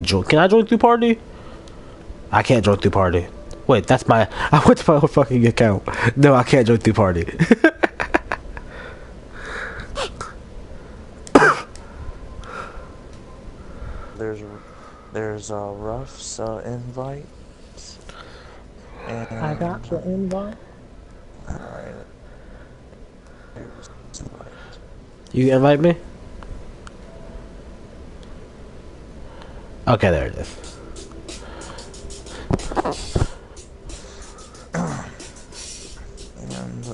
join. Can I join through party? I can't join through party. Wait, that's my. I went to my own fucking account. No, I can't join through party. There's Ruff's invite. And I got the invite. Alright. You invite me? Okay, there it is. And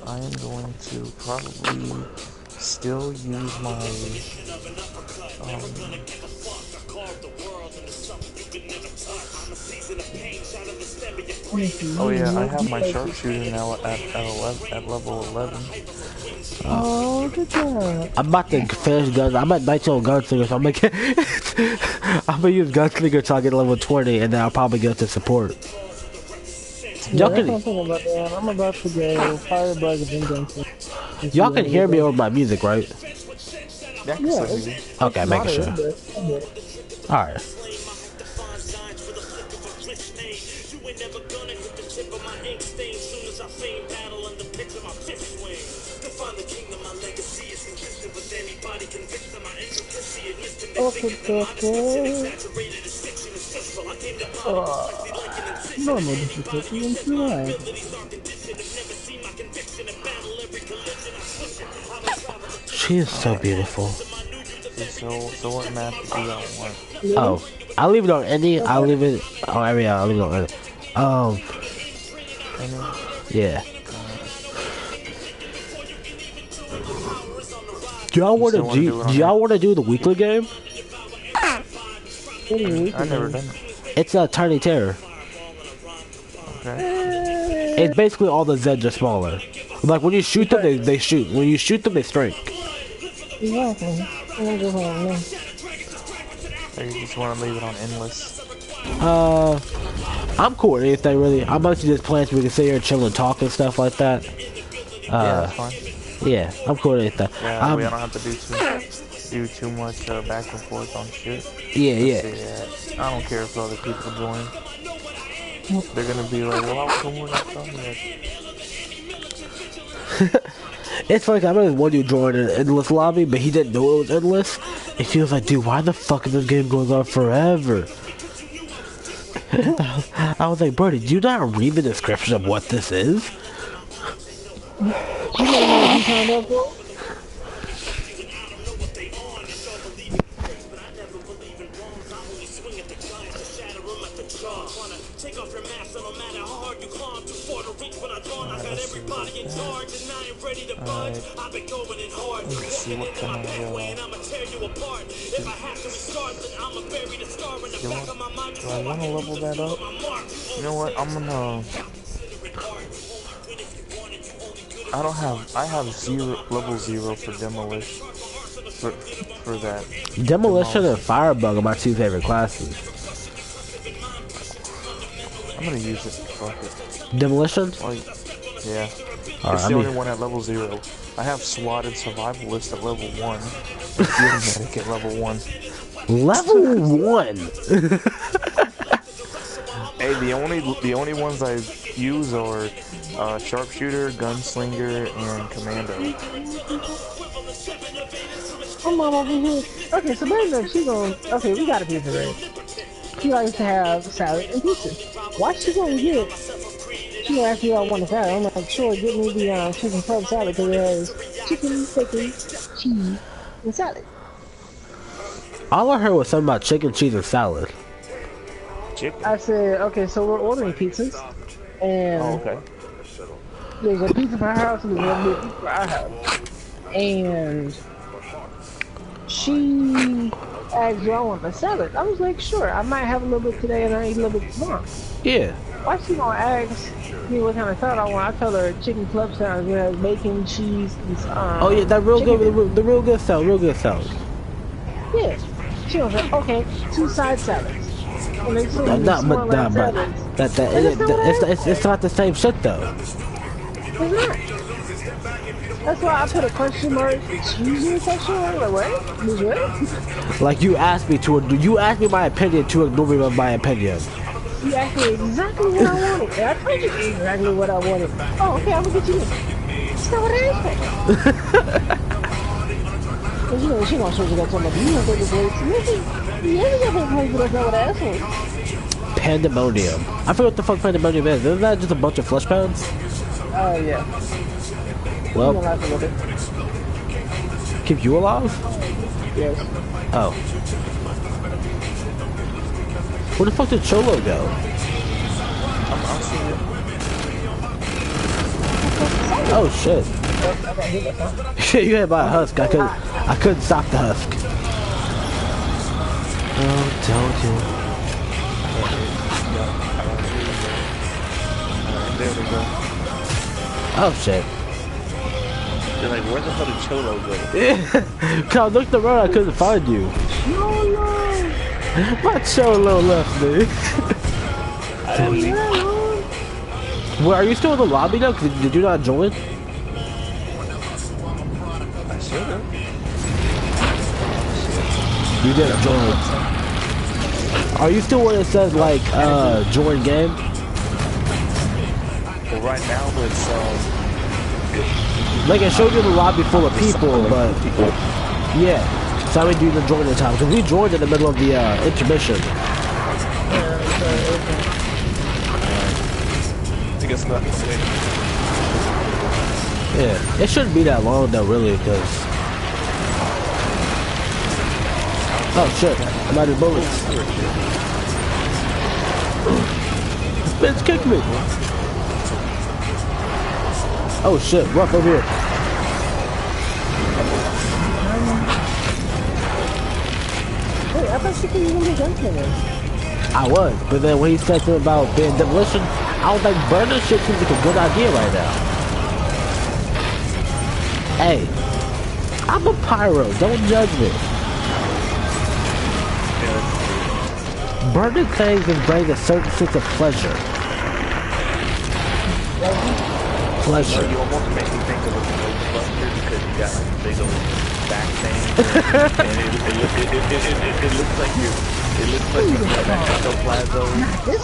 I am going to probably still use my oh yeah, I have my sharpshooter now at level 11. Oh, good job. I'm about to finish guns. I'm at 19 on gunslinger, so I'm gonna I'm gonna use gunslinger till I get level 20, and then I'll probably get to support. Yeah, I'm about to go Firebug and then Gunslinger. Y'all can hear me over my music, right? Yeah. Okay, making sure. Alright. Normal difficulty and tonight. She is so beautiful. So what map do you want? Oh, I'll leave it on any. I'll leave it on every. I'll leave it on any. Yeah. Do y'all want to do? Y'all want to do the weekly game? I never done it. It's a Tiny Terror. Okay. It's basically all the Zeds are smaller. Like when you shoot them, they shoot. When you shoot them, they strike. Exactly. I'm gonna go home now. Or you just want to leave it on endless? I'm cool with anything really. I'm mostly just playing so we can sit here and chill and talk and stuff like that. Yeah, that's fine. Yeah, I'm cool with anything. Yeah, we don't have to do too much back and forth on shit. Yeah. I don't care if other people join. They're gonna be like, well, how come we're not coming yet? It's funny, I remember one dude joined an endless lobby, but he didn't know it was endless. And he was like, dude, why the fuck is this game going on forever? I was like, bro, did you not read the description of what this is? You don't know what you signed up for? Let's see what kind of do I want to level that up? You know what? I'm gonna. I have level 0 for demolition. For that. Demolition and Firebug are my two favorite classes. I'm gonna use it. Fuck it. Demolition? Like, yeah. Right, it's the only one at level 0. I have swatted survivalist at level 1. And field medic at level 1. Level 1? Hey, the only ones I use are sharpshooter, gunslinger, and commando. I'm on over here. Okay, so Brenda, she goes, okay, we got a pizza, right? She likes to have salad and pizza. Why she gonna get? She gonna ask me if I want a salad. I'm like, sure, give me the chicken club salad because it has chicken, bacon, cheese, and salad. All I heard was something about chicken, cheese, and salad. Chicken? I said, okay, so we're ordering pizzas, and okay. There's a pizza for her house and there's a pizza for our house. And she asked, do I want the salad? I was like, sure, I might have a little bit today and I eat a little bit tomorrow. Yeah. Why she gonna ask me what kind of salad I want? I told her chicken club salad. It has bacon, cheese, and oh yeah, that real good, the real good salad, Yeah. She gonna say, okay, 2 side salads. And they it's not the same shit though. It's not. That's why I put a question mark. Excuse me, question mark. Like what? Did what? Like you asked me to. You asked me my opinion to ignore me my opinion. You asked me exactly what I wanted. And I told you exactly what I wanted. Oh, okay, I'm gonna get you this. That's not what I asked for. Cause you know she gonna switch it up so much. You don't think it's way too. You never got that place, but that's not what I asked for. Pandemonium. I forgot what the fuck Pandemonium is. Isn't that just a bunch of flesh pounds? Oh yeah. Well, keep you alive? Yes. Oh. Where the fuck did Cholo go? I'm seeing it. Oh shit. Shit, you hit by a husk. I couldn't stop the husk. Oh, don't you? There we go. Oh shit. They're like, where the hell did Cholo go? Cause I looked around, I couldn't find you. Cholo! My Cholo left me. I didn't leave. Well, are you still in the lobby now? Did you not join? I should have. You didn't join. Are you still where it says like join game? Well, right now it's Like it showed you the lobby full of people, but yeah. So I would do the join the time because we joined in the middle of the intermission. I guess not. Yeah, it shouldn't be that long though, really, because. Oh shit! I'm out of bullets. Bitch, kick me! Oh shit! Rough over here. Wait, I thought you could even be gunslinger. I was, but then when he said something about being demolition, I was like, burning shit seems like a good idea right now. Hey, I'm a pyro, don't judge me. Burning things and bring a certain sense of pleasure. Pleasure. You almost make me think of a Ghostbuster because you got like a big old back thing. And it looks like you're... It looks like you're like an ectoplasm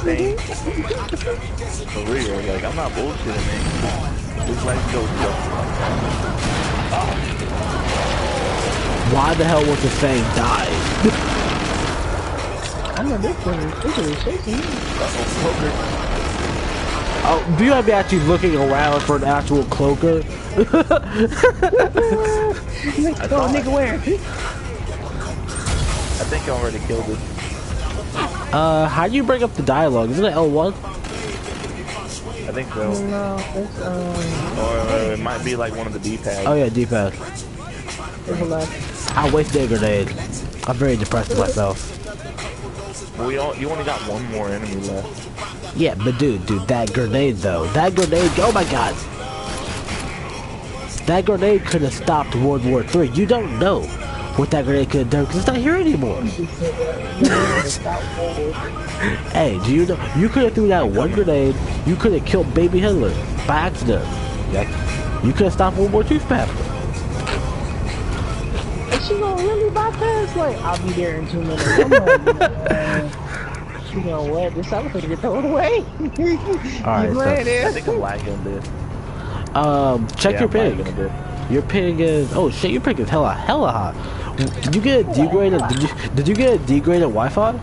thing. For real, like I'm not bullshitting, man. It looks like Ghostbuster. Why the hell was the thing die? I know this is shaking. Oh, do you have to be actually looking around for an actual cloaker? Oh, nigga, where? I think I already killed it. How do you bring up the dialogue? Isn't it L1? I think so. No, it's Or it might be like one of the D-pads. Oh yeah, D-pad. there's a left. I wasted a grenade. I'm very depressed with myself. Well, you only got one more enemy left. Yeah, but dude, that grenade though. That grenade, oh my god. That grenade could have stopped World War III. You don't know what that grenade could have done because it's not here anymore. Hey, do you know? You could have threw that one grenade. You could have killed baby Hitler by accident. You could have stopped World War II faster. Is she gonna really bypass? Like, I'll be there in 2 minutes. I'm like, she gonna what? This other thing get thrown away. Alright, so I think I'm lagging a bit. check Yeah, your I'm ping. lagging a bit. Your ping is your ping is hella hot. Did you get a degraded? Did you get a degraded Wi-Fi?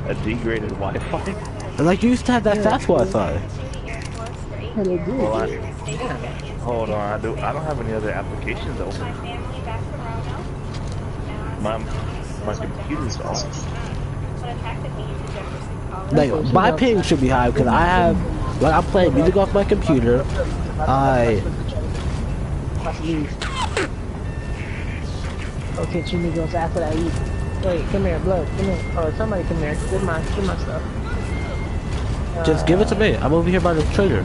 A degraded Wi-Fi? Like you used to have that fast Wi-Fi. Well, hold on, I don't have any other applications open. My computer's off. Like my ping should be high because I have, like I'm playing music off my computer. Okay, 2 niggas after that eat. Wait, come here, blood. Come here. Oh, somebody come here. Get my stuff. Just give it to me. I'm over here by the trader.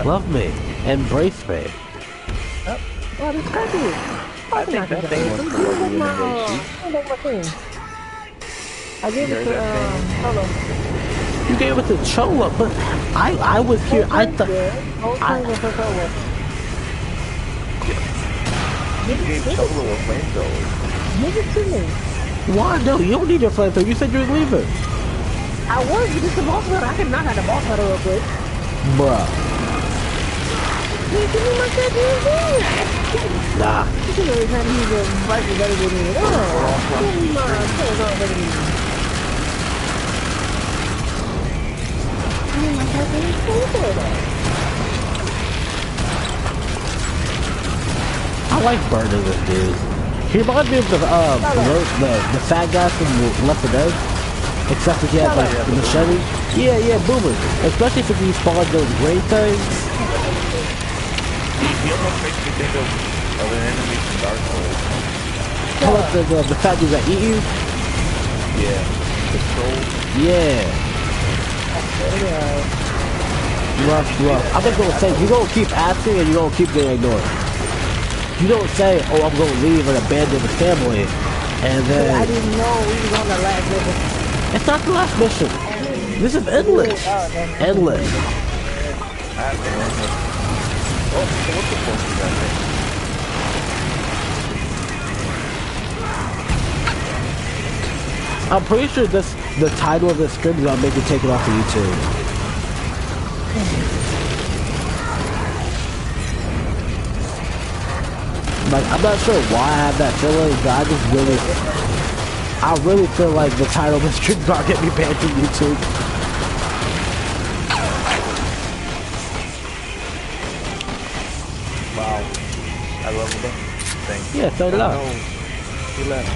Love me. Embrace me. Oh, this crazy. I think that thing was probably my thing. I gave it to, hold on. You gave it to Chola, but I was here. I thought. You gave Chola a flamethrower. Give it to me. Why? No, you don't need your flamethrower. You said you were leaving. I was, but it's the boss battle. I can knock out the boss battle real quick. Bruh. Can you give me my goddamn thing? Nah. You should really try to use a rifle better than me. Oh, give me my pulls on better than me. Give me my goddamn pulls. I like burning this dude. He reminds me of the fat guy from Left 4 Dead. Except if he had like the machete. Yeah, Boomers. Especially if he spawned those green things. He almost makes me think of an enemy from Dark Souls. Oh, like the fat dudes that eat you? Yeah. The troll. Yeah. Rough. I'm just gonna say, you're gonna keep asking and you're gonna keep getting ignored. You don't say, oh, I'm gonna leave and abandon the family, and then... I didn't know we was on the last mission. It's not the last mission. This is endless. Endless. Oh, what's the point of that thing? I'm pretty sure the title of this script is gonna make you take it off of YouTube. Like, I'm not sure why I have that feeling, but I really feel like the title of the script is gonna get me banned from YouTube. Wow. I leveled up. Thanks. Yeah, so did I. No, he left.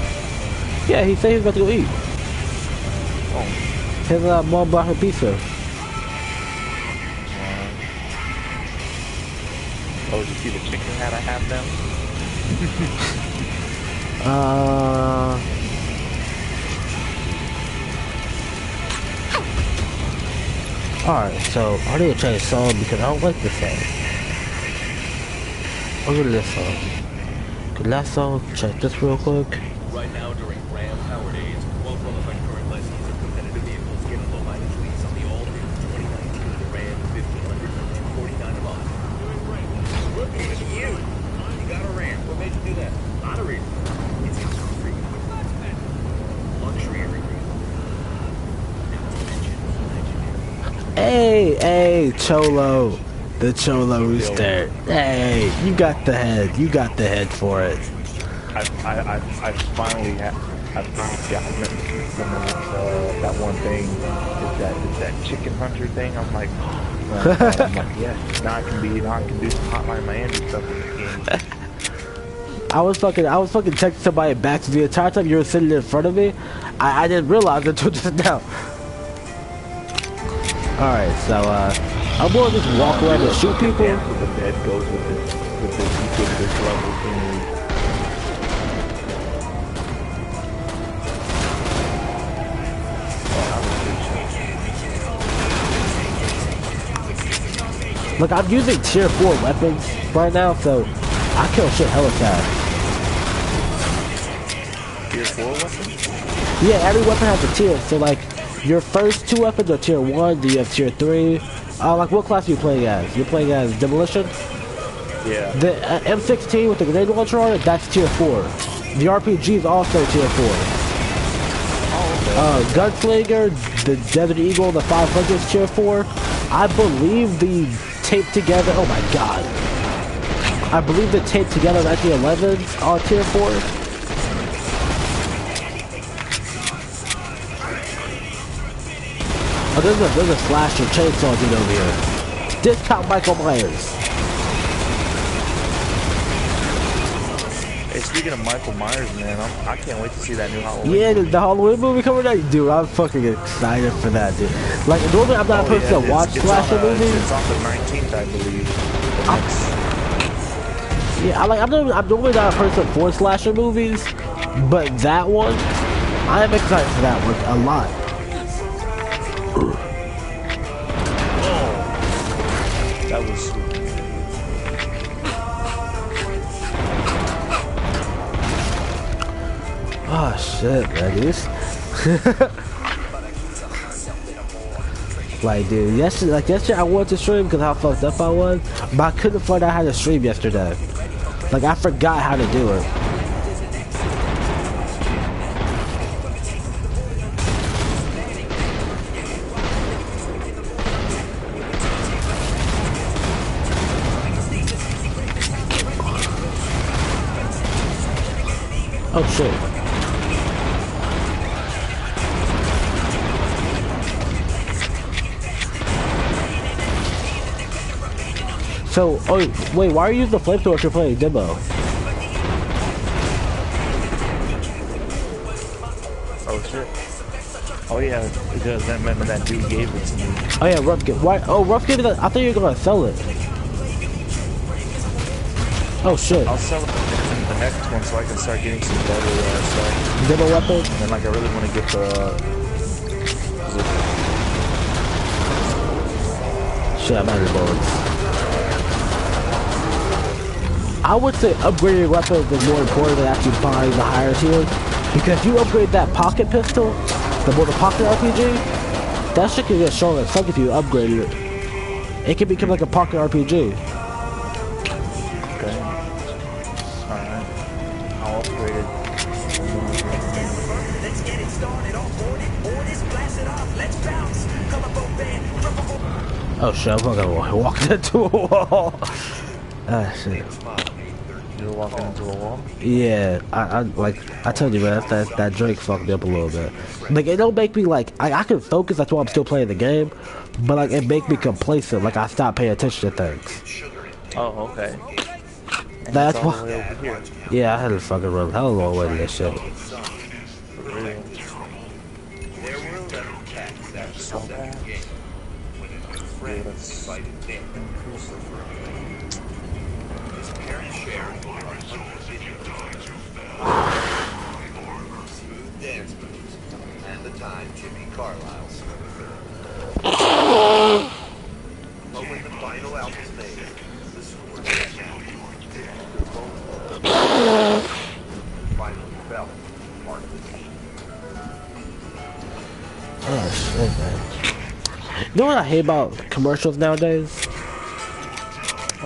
Yeah, he said he was about to go eat. Oh. His mom brought her pizza. Oh, did you see the chicken hat I have now? Alright, so I need to try this song because I don't like this song. I'll go to this song. Okay, last song, check this real quick. Right now during Ram Power Days, well-qualified current license of competitive vehicles get a low-mileage lease on the all-new 2019 Ram 1500 for $249 a month. Doing great. Look at you! You got a Ram. What made you do that? Not a reason. It's free. Luxury everywhere. Hey, Cholo. The Cholo Rooster. Hey, you got the head. You got the head for it. I finally gotten that one thing. Is that chicken hunter thing? I'm like, yes. Now I can do some Hotline Miami stuff in this game. I was fucking texting somebody back the entire time you were sitting in front of me. I didn't realize it until just now. Alright, so I'm gonna just walk around and shoot people. The bed goes with this level thing. Look, I'm using tier 4 weapons right now, so I kill shit hella fast. Tier 4 weapons? Yeah, every weapon has a tier, so like, your first 2 weapons are tier 1, then you have tier 3. Like, what class are you playing as? You're playing as Demolition? Yeah. The M16 with the grenade launcher on it, that's tier 4. The RPG is also tier 4. Gunslinger, the Desert Eagle, the 500 is tier 4. I believe the taped together, oh my god. I believe the taped together 1911s are tier 4. Oh, there's a slasher chainsaw dude over here. Discount Michael Myers. Hey, speaking of Michael Myers, man, I can't wait to see that new Halloween. Yeah, the Halloween movie coming out, dude. I'm fucking excited for that, dude. Like, normally I'm not a person to watch slasher movies. It's on the 19th, I believe. I'm normally not a person for slasher movies, but that one, I am excited for that one a lot. That was sweet. Oh shit, man, Like, dude, yesterday I wanted to stream because how fucked up I was, but I couldn't find out how to stream yesterday. Like, I forgot how to do it. Oh shit. So, oh wait, why are you using the flamethrower if you're playing demo? Oh shit. Oh yeah, because I remember that dude gave it to me. Oh yeah, Ruff gave. Why? Oh, Ruff gave it. I thought you were gonna sell it. Oh shit. I'll sell it in the next one so I can start getting some better stuff. Demo weapon? And then like I really want to get the... Shit, I'm out of bullets. I would say upgrading weapons is more important than actually buying the higher tier. Because if you upgrade that pocket pistol, the pocket RPG, that shit can get strong as fuck if you upgrade it. It can become like a pocket RPG. Okay. Alright. I'll upgrade it. Let's get it started. All board it, blast it off. Let's bounce. Come up, band. Oh shit, I'm gonna walk into a wall. Ah shit. You're walking into a wall? Yeah, I told you, man, that Drake fucked me up a little bit. Like, it don't make me like, I can focus, that's why I'm still playing the game, but like, it make me complacent, like I stop paying attention to things. Oh, okay. And That's all why. the way over here. Yeah, I had to fucking run hell of a long way to this shit. Really? So bad. Yeah, that's... And the time Jimmy Carlisle. But when the final album's made, the score is down. Finally fell part of the team. Oh shit, man. You know what I hate about commercials nowadays?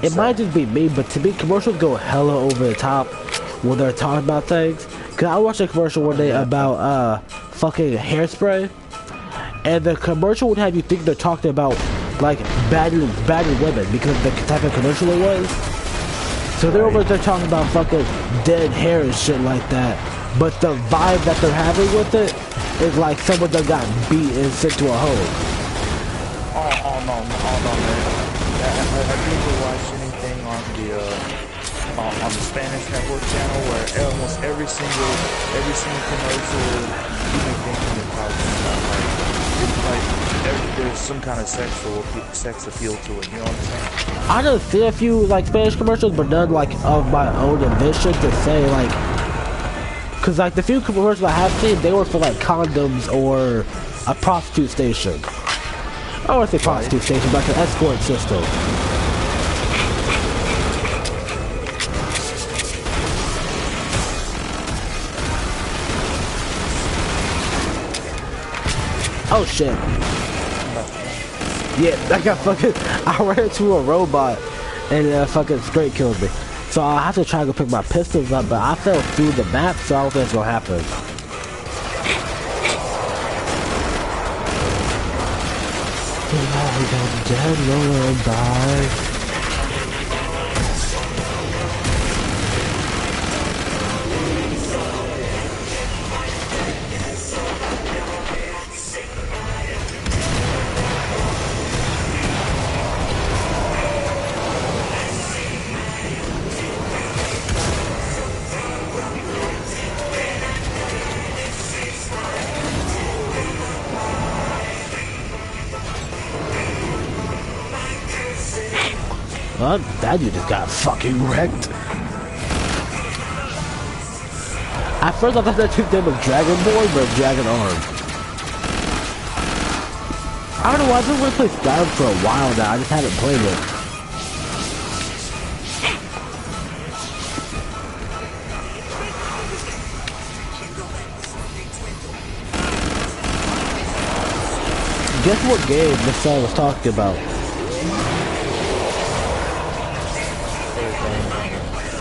It might just be me, but to me, commercials go hella over the top when they're talking about things. Cause I watched a commercial one day about fucking hairspray, and the commercial would have you think they're talking about like battered women because of the type of commercial it was. So they're over there talking about fucking dead hair and shit like that, but the vibe that they're having with it is like someone that got beat and sent to a home. Oh no, man. Have you ever watched anything on the Spanish network channel where almost every single commercial you may think about there's some kind of sex appeal to it, you know what I'm saying? I done see a few like Spanish commercials, but none like of my own admission to say like, cause like the few commercials I have seen, they were for like condoms or a prostitute station. I don't want to say prostitute station, but like an escort system. Oh shit. Yeah, I got fucking, I ran into a robot and fucking straight killed me. So I have to try to go pick my pistols up, but I fell through the map, so I don't think it's gonna happen. Dead lullaby. Well, that dude just got fucking wrecked. At first I thought that dude's name was Dragonborn, but Dragon Arm. I don't know why, I've been wanting to play Skyrim for a while now, I just haven't played it. Guess what game this song was talking about?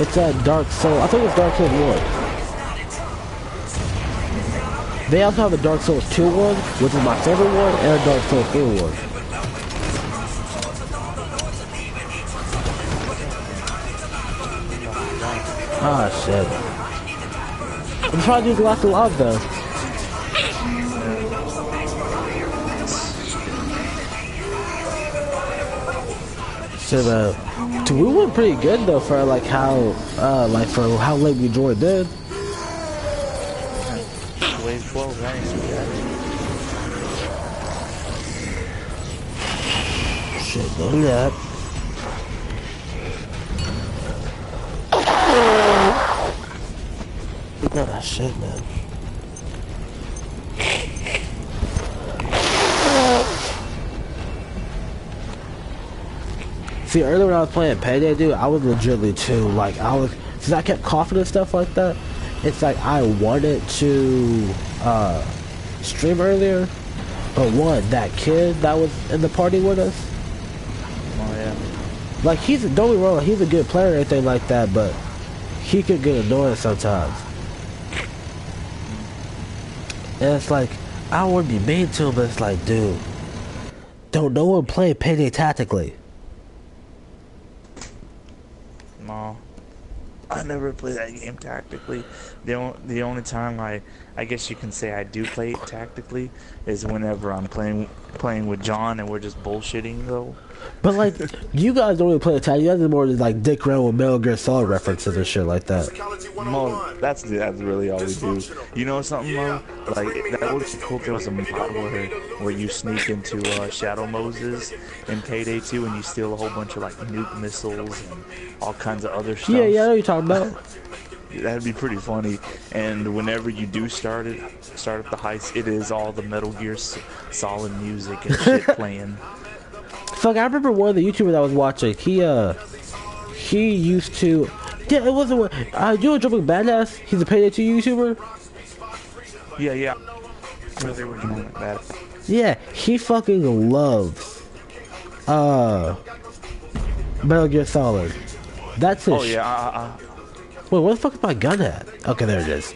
It's Dark Soul. I think it's Dark Souls 1. They also have a Dark Souls 2 one, which is my favorite one, and a Dark Souls 3 one. Ah, shit. I'm trying to do the last alive though. Shit, we went pretty good though for like how late we joined in. Wave 12, right? Shit, look at that. Oh shit, man. See, earlier when I was playing Payday, dude, I was legitimately too, like, since I kept coughing and stuff like that, it's like I wanted to, stream earlier, but one, that kid that was in the party with us, Oh, yeah. like, don't get me wrong, he's a good player or anything like that, but he could get annoying sometimes. And it's like, I don't want to be mean to him, but it's like, dude, don't no one play Payday tactically. No, I never play that game tactically. The only time I guess you can say I do play it tactically is whenever I'm playing with John and we're just bullshitting though. But like, you guys don't really play attack. You guys are more like dick around with Metal Gear Solid references and shit like that. No, that's really all we do. You know something, Mo? Like that would be cool if there was a mod where you sneak into Shadow Moses in Payday 2 and you steal a whole bunch of like nuke missiles and all kinds of other stuff. Yeah, I know what you're talking about. That'd be pretty funny. And whenever you do start up the heist, it is all the Metal Gear Solid music and shit playing. Fuck, I remember one of the YouTubers I was watching. He used to, yeah, it wasn't. You know Jumping Badass? He's a Payday 2 YouTuber. Yeah. Really original like that. Yeah, he fucking loves Metal Gear Solid. That's his. Oh yeah. Wait, where the fuck is my gun at? Okay, there it is.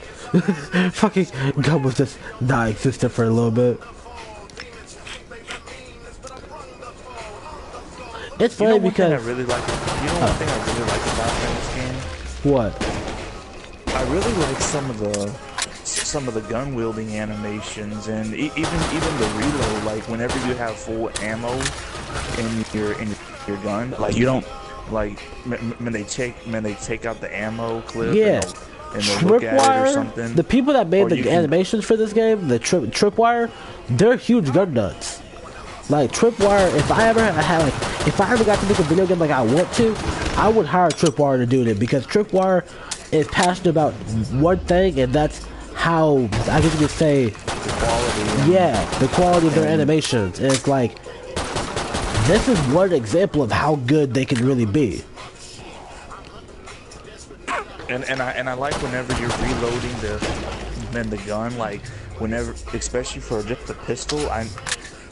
Fucking gun was just non-existent for a little bit. It's funny because one thing I really like about this game? What? I really like some of the gun wielding animations and even the reload. Like whenever you have full ammo in your gun, like you don't like when they take out the ammo clip. Yeah. And they'll look at it or something. The people that made the animations for this game, the Tripwire, they're huge gun nuts. Like Tripwire, if I ever got to make a video game like I want to, I would hire Tripwire to do it because Tripwire is passionate about one thing, and that's how I guess you could say the quality. Yeah, the quality of their animations. And it's like this is one example of how good they can really be. And I like whenever you're reloading the gun, like whenever, especially for just the pistol.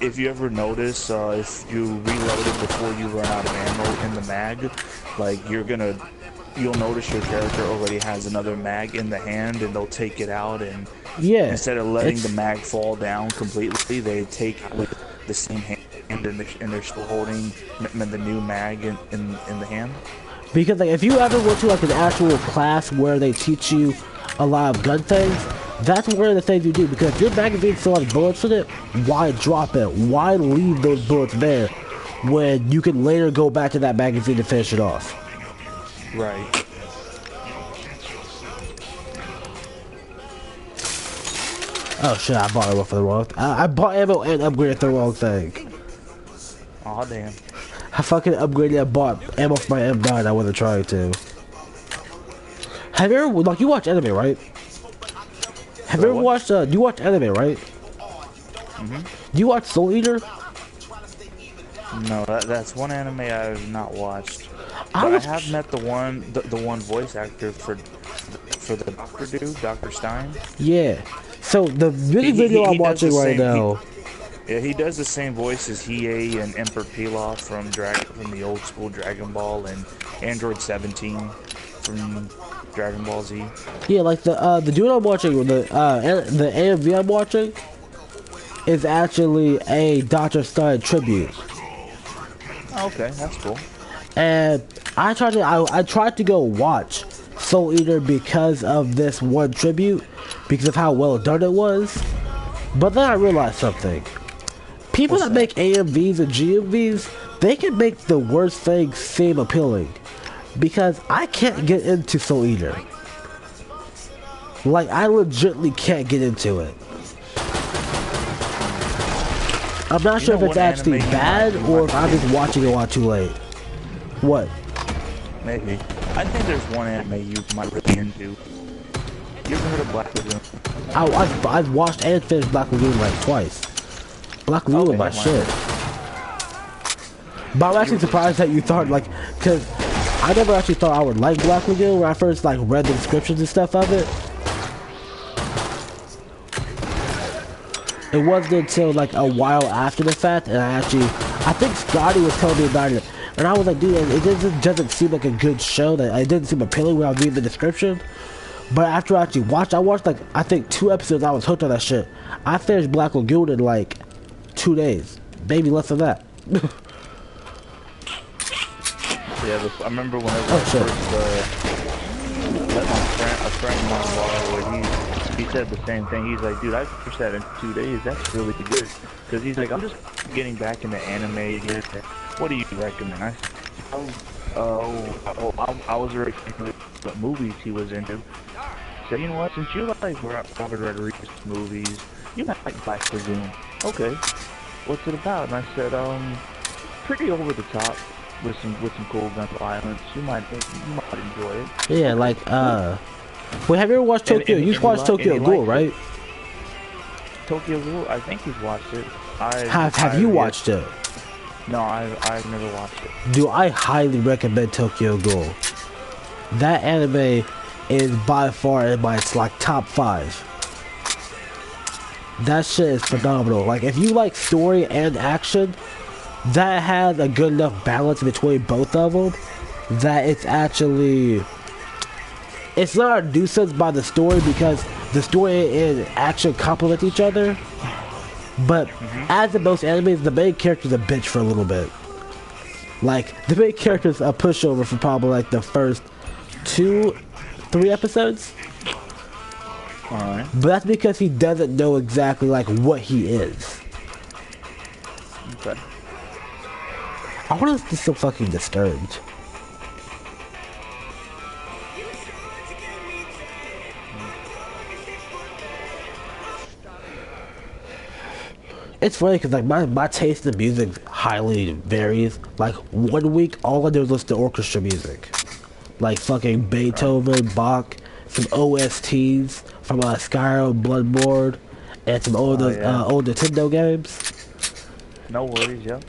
If you ever notice, if you reload it before you run out of ammo in the mag, like you'll notice your character already has another mag in the hand, and they'll take it out, and instead of letting the mag fall down completely, they take it with the same hand, and they're still holding the new mag in the hand. Because like if you ever went to like an actual class where they teach you a lot of gun things, that's one of the things you do. Because if your magazine still has bullets in it, why drop it? Why leave those bullets there when you can later go back to that magazine to finish it off? Right. Oh shit! I bought ammo for the wrong. I bought ammo and upgraded the wrong thing. Aw, damn. I fucking upgraded and bought ammo for my M9. I wasn't trying to. Have you ever, like, you watch anime, right? Have you ever watched, do you watch anime, right? Mm-hmm. Do you watch Soul Eater? No, that's one anime I have not watched. But I have met the one voice actor for the Doctor dude, Dr. Stein. Yeah. So the video I'm watching right now, Yeah, he does the same voice as Hiei and Emperor Pilaf from the old school Dragon Ball and Android 17 from Dragon Ball Z. Yeah, like the dude I'm watching, the AMV I'm watching, is actually a Dr. Stein tribute. Oh, okay, that's cool. And I tried to go watch Soul Eater because of this one tribute, because of how well done it was. But then I realized something. People that make AMVs and GMVs, they can make the worst things seem appealing. Because I can't get into Soul Eater. Like, I legitimately can't get into it. I'm not sure if it's actually bad or if I'm just watching it while too late. What? Maybe. I think there's one anime you might really into. You ever heard of Black Lagoon? I've watched and finished Black Lagoon like twice. Black Lagoon was my shit. But I'm actually surprised that you thought, like, because I never actually thought I would like Black Lagoon when I first, like, read the descriptions and stuff of it. It wasn't until, like, a while after the fact, and I think Scotty was telling me about it, and I was like, dude, it doesn't seem like a good show, that it didn't seem appealing when I was reading the description. But after I actually watched, like, I think 2 episodes, I was hooked on that shit. I finished Black Lagoon in, like, 2 days. Maybe less than that. Yeah, I remember whenever I first let a friend of mine borrow it, he said the same thing. He's like, dude, I finished that in 2 days. That's really good. Because he's like, I'm just getting back into anime again. What do you recommend? I was very thinking what movies he was into. So, you know what, since you like Robert Rodriguez movies, you might like Black Lagoon. Okay, what's it about? And I said, pretty over the top with some cool gun violence. You might enjoy it. Yeah, like, wait, have you ever watched Tokyo? You watched Tokyo Ghoul, right? Tokyo Ghoul? I think he's watched it. Have you watched it? No, I've never watched it. Dude, I highly recommend Tokyo Ghoul. That anime is by far in my like top 5. That shit is phenomenal. Like, if you like story and action, that has a good enough balance between both of them that it's not a nuisance by the story, because the story and action complement each other. But as in most animes, the main character's a bitch for a little bit. Like, the main character's a pushover for probably like the first 2-3 episodes. Alright. But that's because he doesn't know exactly like what he is. Okay. I wonder if he's still fucking disturbed. It's funny because like my taste in music highly varies. Like 1 week, all I do is listen to orchestra music, like fucking Beethoven, Bach, some OSTs from Skyrim, Bloodborne, and some old Nintendo games. No worries, yeah.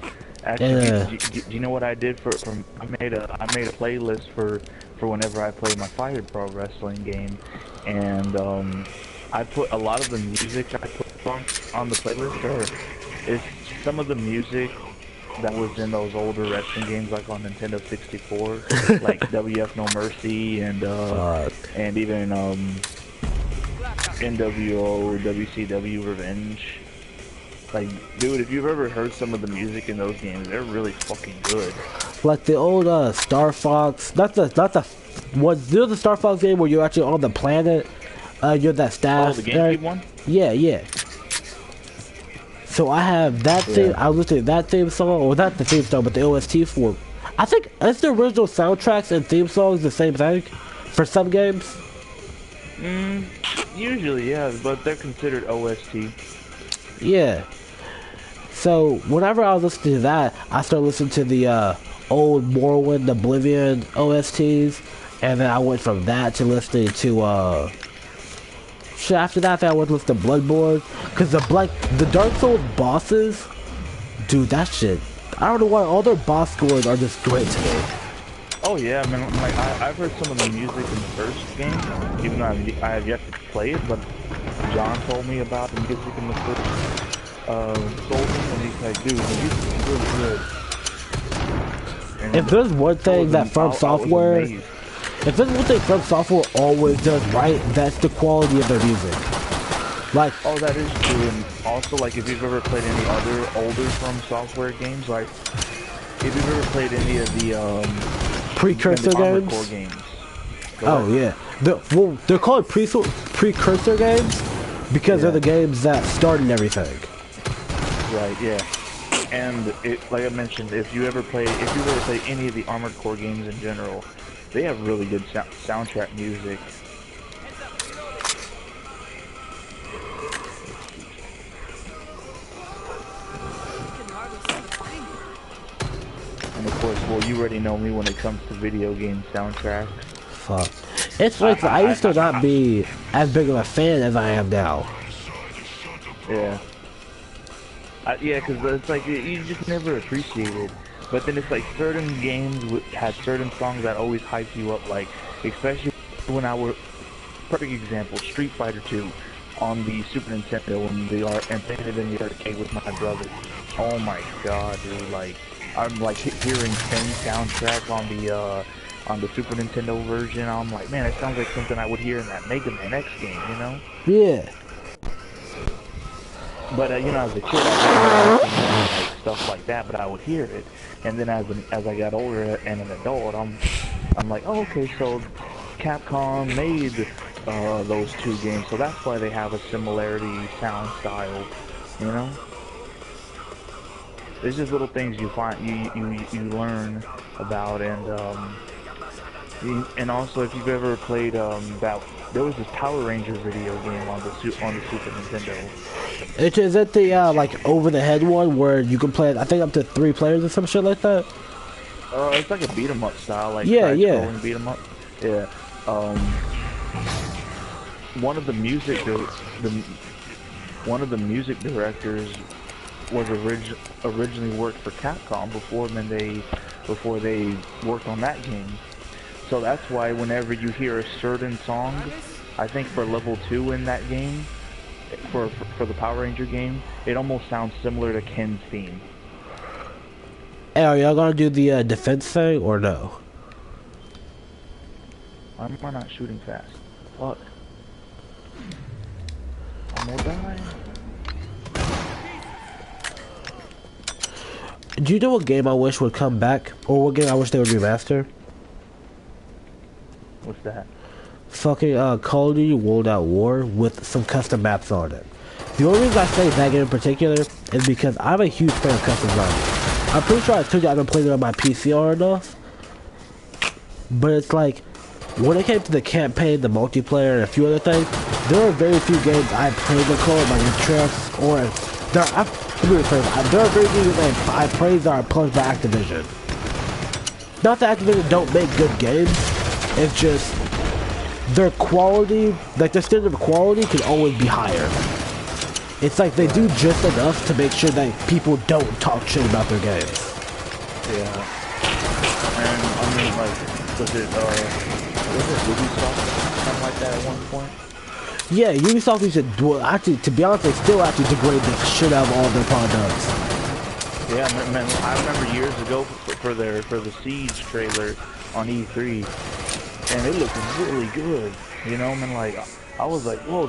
Actually, do you know what I did I made a playlist for whenever I play my Fire Pro Wrestling game, and I put a lot of the music I put on the playlist, is some of the music that was in those older wrestling games, like on Nintendo 64, like WF No Mercy and even NWO, WCW Revenge. Like, dude, if you've ever heard some of the music in those games, they're really fucking good. Like the old Star Fox, not the Star Fox game where you're actually on the planet. You're that staff. Oh, the GameCube one? Yeah. So I have that theme. I listened to that theme song, or not the theme song, but the OST for. I think it's the original soundtracks and theme songs the same thing for some games. Usually, yeah, but they're considered OST. Yeah. So whenever I was listening to that, I started listening to the old Morrowind, Oblivion OSTs, and then I went from that to listening to after that, I went to listen to Bloodborne, because the Dark Souls bosses, dude, that shit, I don't know why all their boss scores are just great to me. Oh yeah, I mean, like I've heard some of the music in the first game, even though I have yet to play it, but John told me about the music in the first Golden, and he's like, dude, the music is really good. And If there's one thing that From Software, if there's one thing From Software always does right, that's the quality of their music. Like, oh, that is true. And also, like, if you've ever played any other older From Software games, like, if you've ever played any of the precursor games. Core games. Oh yeah, they're called precursor games because they're the games that started everything. Right. Yeah. And it, like I mentioned, if you ever play any of the Armored Core games in general, they have really good soundtrack music. And of course, well, you already know me when it comes to video game soundtracks. Fuck. It's like I used to not be as big of a fan as I am now. Yeah. Yeah, because it's like, you just never appreciate it. But then it's like certain games had certain songs that always hype you up, like, especially when perfect example, Street Fighter 2 on the Super Nintendo when and played it in the arcade with my brother. Oh my god, dude, like, I'm like hearing same soundtrack on the Super Nintendo version. I'm like, man, it sounds like something I would hear in that Mega Man X game, you know? Yeah. But you know, as a kid, I didn't like stuff like that, but I would hear it. And then as I got older and an adult, I'm like, oh, okay, so Capcom made those two games, so that's why they have a similarity sound style, you know. There's just little things you find you learn about, and also if you've ever played there was this Power Ranger video game on the Super Nintendo. Is it the like over the head one where you can play I think up to 3 players or some shit like that? It's like a beat 'em up style, like yeah. beat 'em up. Yeah. One of the music directors was originally worked for Capcom before they worked on that game. So that's why whenever you hear a certain song, I think for level 2 in that game, for the Power Ranger game, it almost sounds similar to Ken's theme. Hey, are y'all gonna do the defense thing or no? Why am I not shooting fast? Fuck. I'm gonna die. Do you know what game I wish would come back? Or what game I wish they would remaster? What's that? Fucking Call of Duty World at War with some custom maps on it. The only reason I say that game in particular is because I'm a huge fan of custom maps. I'm pretty sure I told you I haven't played it on my PC hard enough. But it's like, when it came to the campaign, the multiplayer, and a few other things, there are very few games I played that call my interest, or there are very few games I praise that are published by Activision. Not that Activision don't make good games, it's just their quality, like their standard of quality can always be higher. It's like they do just enough to make sure that people don't talk shit about their games. Yeah. And I mean, like, was it Ubisoft something like that at one point? Yeah, Ubisoft used to do, actually, to be honest, they still actually degrade the shit out of all their products. Yeah, man, I remember years ago for the Siege trailer on E3, and it looked really good. You know, man, like, I was like, whoa,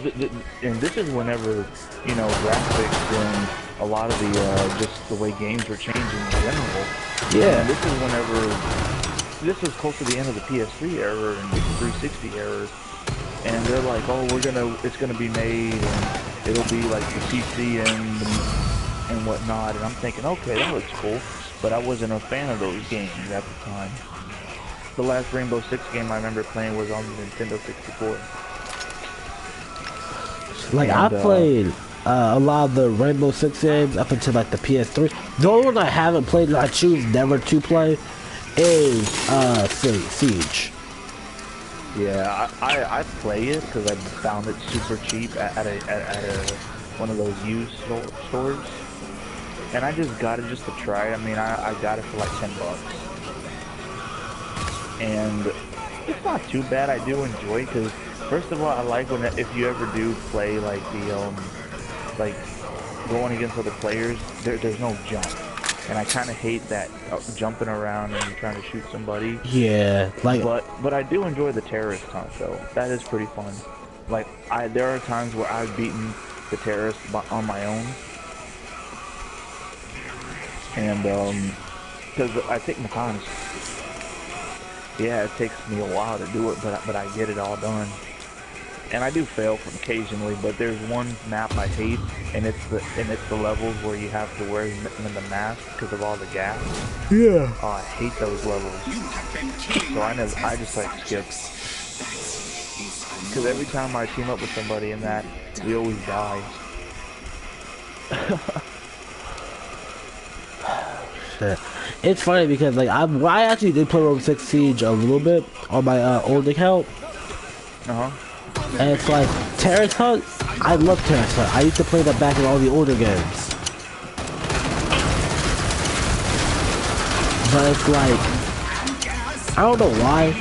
and this is whenever, you know, graphics and a lot of the, just the way games were changing in general. Yeah. And this was close to the end of the PS3 era and the 360 era. And they're like, oh, it's gonna be made, and it'll be like the PC and whatnot. And I'm thinking, okay, that looks cool. But I wasn't a fan of those games at the time. The last Rainbow Six game I remember playing was on the Nintendo 64. Like, I played a lot of the Rainbow Six games up until like the PS3. The only one I haven't played and I choose never to play is Siege. Yeah, I play it because I found it super cheap at one of those used stores, and I just got it just to try it. I mean, I got it for like $10, and it's not too bad. I do enjoy it because, first of all, I like if you ever do play like like going against other players, there's no jump. And I kind of hate that jumping around and trying to shoot somebody. Yeah, like. But I do enjoy the terrorist hunt though. That is pretty fun. Like there are times where I've beaten the terrorists on my own, and because I take my time. Yeah, it takes me a while to do it, but I get it all done. And I do fail from occasionally, but there's one map I hate, and it's the levels where you have to wear the mask because of all the gas. Yeah. Oh, I hate those levels. So I just like skip. Because every time I team up with somebody in that, we always die. Shit. It's funny because like I actually did play Rainbow Six Siege a little bit on my old account. And it's like, Terrorist Hunt, I love Terrorist Hunt. I used to play that back in all the older games. But it's like, I don't know why.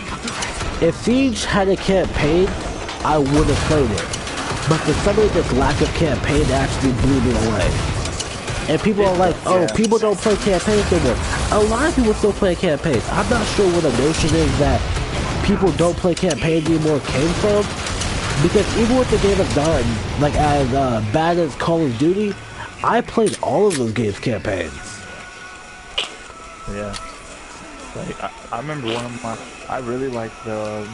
If Siege had a campaign, I would have played it. But for some reason, this lack of campaign actually blew me away. And people are like, oh, people don't play campaigns anymore. A lot of people still play campaigns. I'm not sure where the notion is that people don't play campaigns anymore came from. Because even with the game of done, like as bad as Call of Duty, I played all of those games' campaigns. Yeah. Like I remember one of my, I really liked the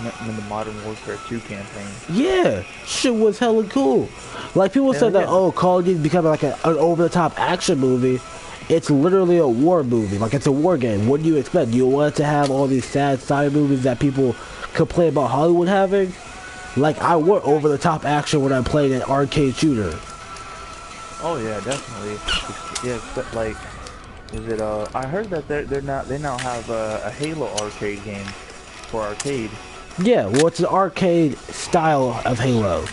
Modern Warfare 2 campaign. Yeah, shit was hella cool. Like people said that, oh, Call of Duty is becoming like an over-the-top action movie. It's literally a war movie. Like it's a war game. What do you expect? Do you want it to have all these sad side movies that people complain about Hollywood having? Like, I want over-the-top action when I'm playing an arcade shooter. Oh yeah, definitely. Yeah, but like, is it? I heard that they now have a Halo arcade game for arcade. Yeah, well, it's an arcade style of Halo.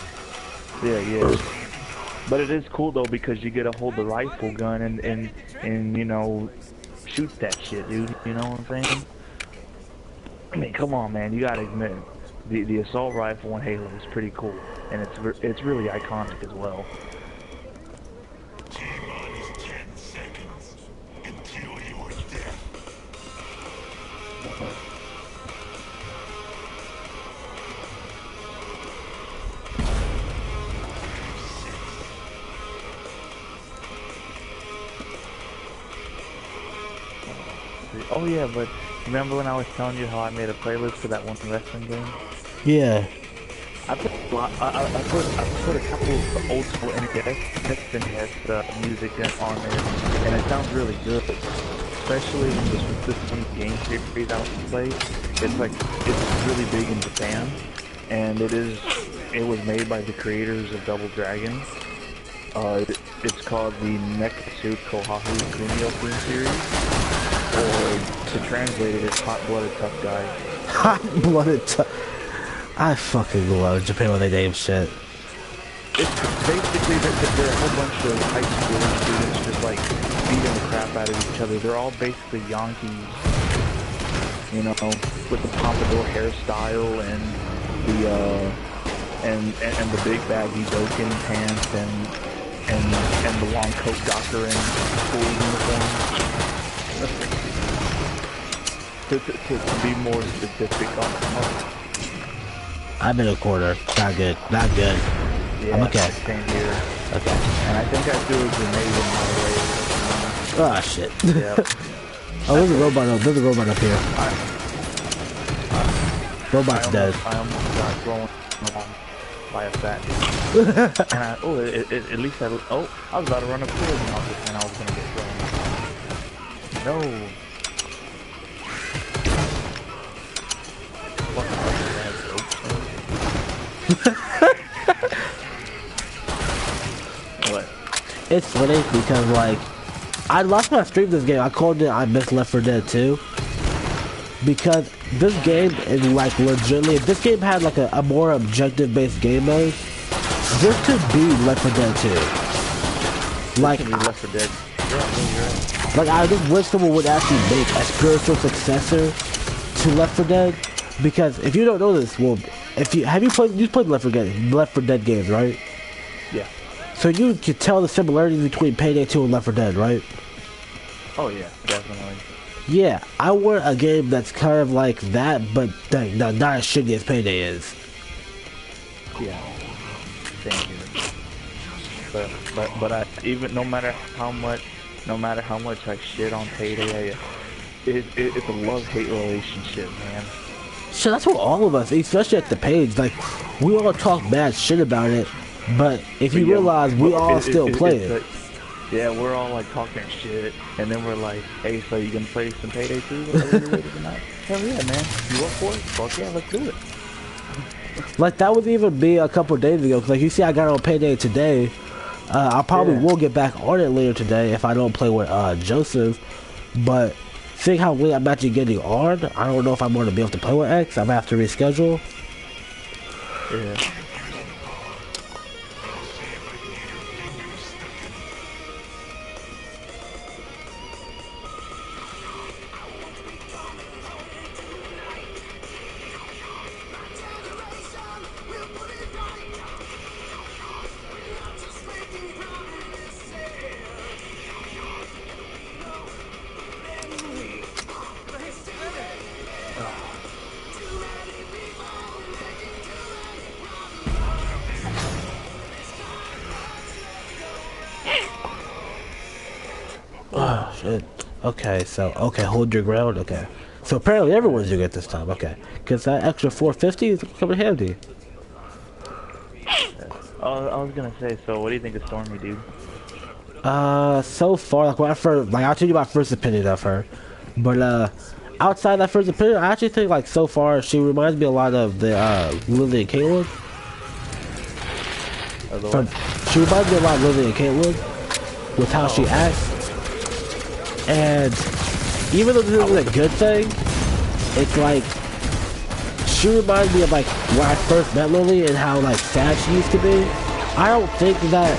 Yeah. But it is cool though because you get to hold the rifle gun and you know shoot that shit, dude. You know what I'm saying? I mean, come on, man. You gotta admit. The assault rifle in Halo is pretty cool, and it's really iconic as well. Oh yeah, but remember when I was telling you how I made a playlist for that one wrestling game? Yeah. I put a lot. I put a couple of old school NES music on there, and it sounds really good. Especially when this one game series I was to play. It's really big in Japan, and it was made by the creators of Double Dragon. It's called the Nekatsu Kohaku Kunio theme series, or to translate it, it's Hot Blooded Tough Guy. Hot Blooded Tough. I fucking love Japan when they name shit. It's basically they're a whole bunch of high school students just like beating the crap out of each other. They're all basically Yankees, you know, with the pompadour hairstyle and the big baggy Dokken pants and the long coat doctor and school uniform. To be more specific on. I'm in a corner. Not good. Not good. Yeah, I'm okay. Same here. Okay. And I think I threw a grenade in my way. Oh shit. Yeah. Oh, there's a robot up. There's a robot up here. Robot's dead. I almost got thrown by a fat dude. And at least I was about to run up here and I was gonna get thrown. No. What? It's funny because like I lost my stream this game. I called it I Miss Left 4 Dead 2 because this game is like legitimately. If this game had like a more objective based game mode, this could be Left 4 Dead 2. Like Left 4 Dead. Like I just wish someone would actually make a spiritual successor to Left 4 Dead. Because if you don't know this, well, if you played Left 4 Dead games, right? Yeah. So you can tell the similarities between Payday 2 and Left 4 Dead, right? Oh yeah, definitely. Yeah, I want a game that's kind of like that, but not as shitty as Payday is. Yeah. Same here. But I even no matter how much I shit on Payday, it's a love-hate relationship, man. So that's what all of us, especially at the page, like, we all talk bad shit about it, but if you realize we all still play it. Yeah, we're all like talking shit, and then we're like, hey, so you gonna play some Payday 2 later tonight? Hell yeah, man. You up for it? Fuck yeah, let's do it. Like, that would even be a couple of days ago, because like, you see I got on Payday today. I probably will get back on it later today if I don't play with Joseph, but seeing how late I'm actually getting on, I don't know if I'm going to be able to play with X. I'm going to have to reschedule. Yeah. Oh, shit. Okay, so, okay, hold your ground, okay. So apparently everyone's doing it this time, okay. Because that extra 450 is coming handy. Oh, I was gonna say, so what do you think of Stormy, dude? So far, like, when I first, like, I'll tell you my first opinion of her. But, outside that first opinion, I actually think, like, so far, she reminds me a lot of the, Lily and Caitlyn. She reminds me a lot of Lily and Caitlyn with how she acts. And even though this is a good thing, it's like, she reminds me of, like, when I first met Lily and how, like, sad she used to be. I don't think that,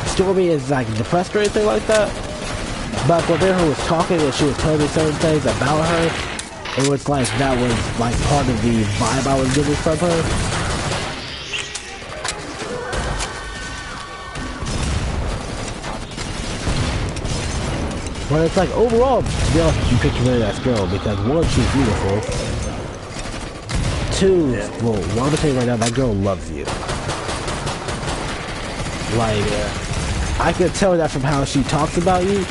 Stormy is, like, depressed or anything like that. But when her was talking and she was telling me certain things about her, it was like, that was, like, part of the vibe I was getting from her. But it's like, overall, yeah, you picked a really nice girl, because one, she's beautiful. Two, well, I'm gonna tell you right now, that girl loves you. Like, I can tell that from how she talks about you,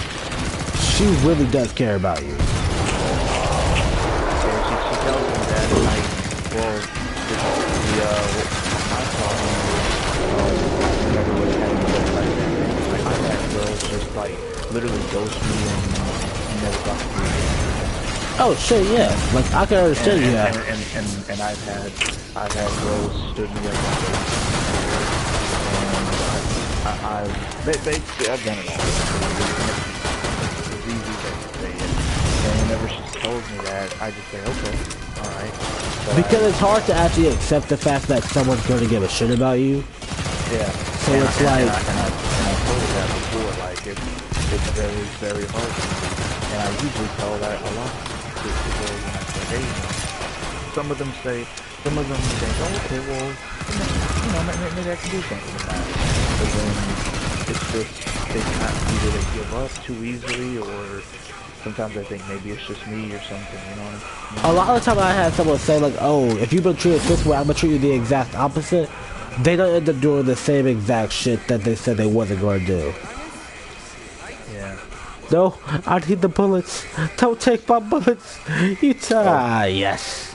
she really does care about you. Yeah, she tells me that, like, well, I've had girls just, like, literally ghost me and never talk to me. Oh shit, yeah. Like, I can understand you. And I've had girls stood me up and I've done it all. It's easy to say it. And whenever she tells me that, I just say, okay, alright. Because it's hard to actually accept the fact that someone's going to give a shit about you. Yeah. So it's like... And I told her that before, like, it's very, very hard. And I usually tell that a lot to girls when I say, hey, some of them say, oh, okay, well, you know, maybe I can do something with that. But then it's just, either they give up too easily, or sometimes I think maybe it's just me or something, you know what I mean? A lot of the time I had someone say, like, oh, if you've been treated this way, I'm going to treat you the exact opposite. They don't end up doing the same exact shit that they said they wasn't going to do. Yeah. No, I need the bullets. Don't take my bullets. You yes.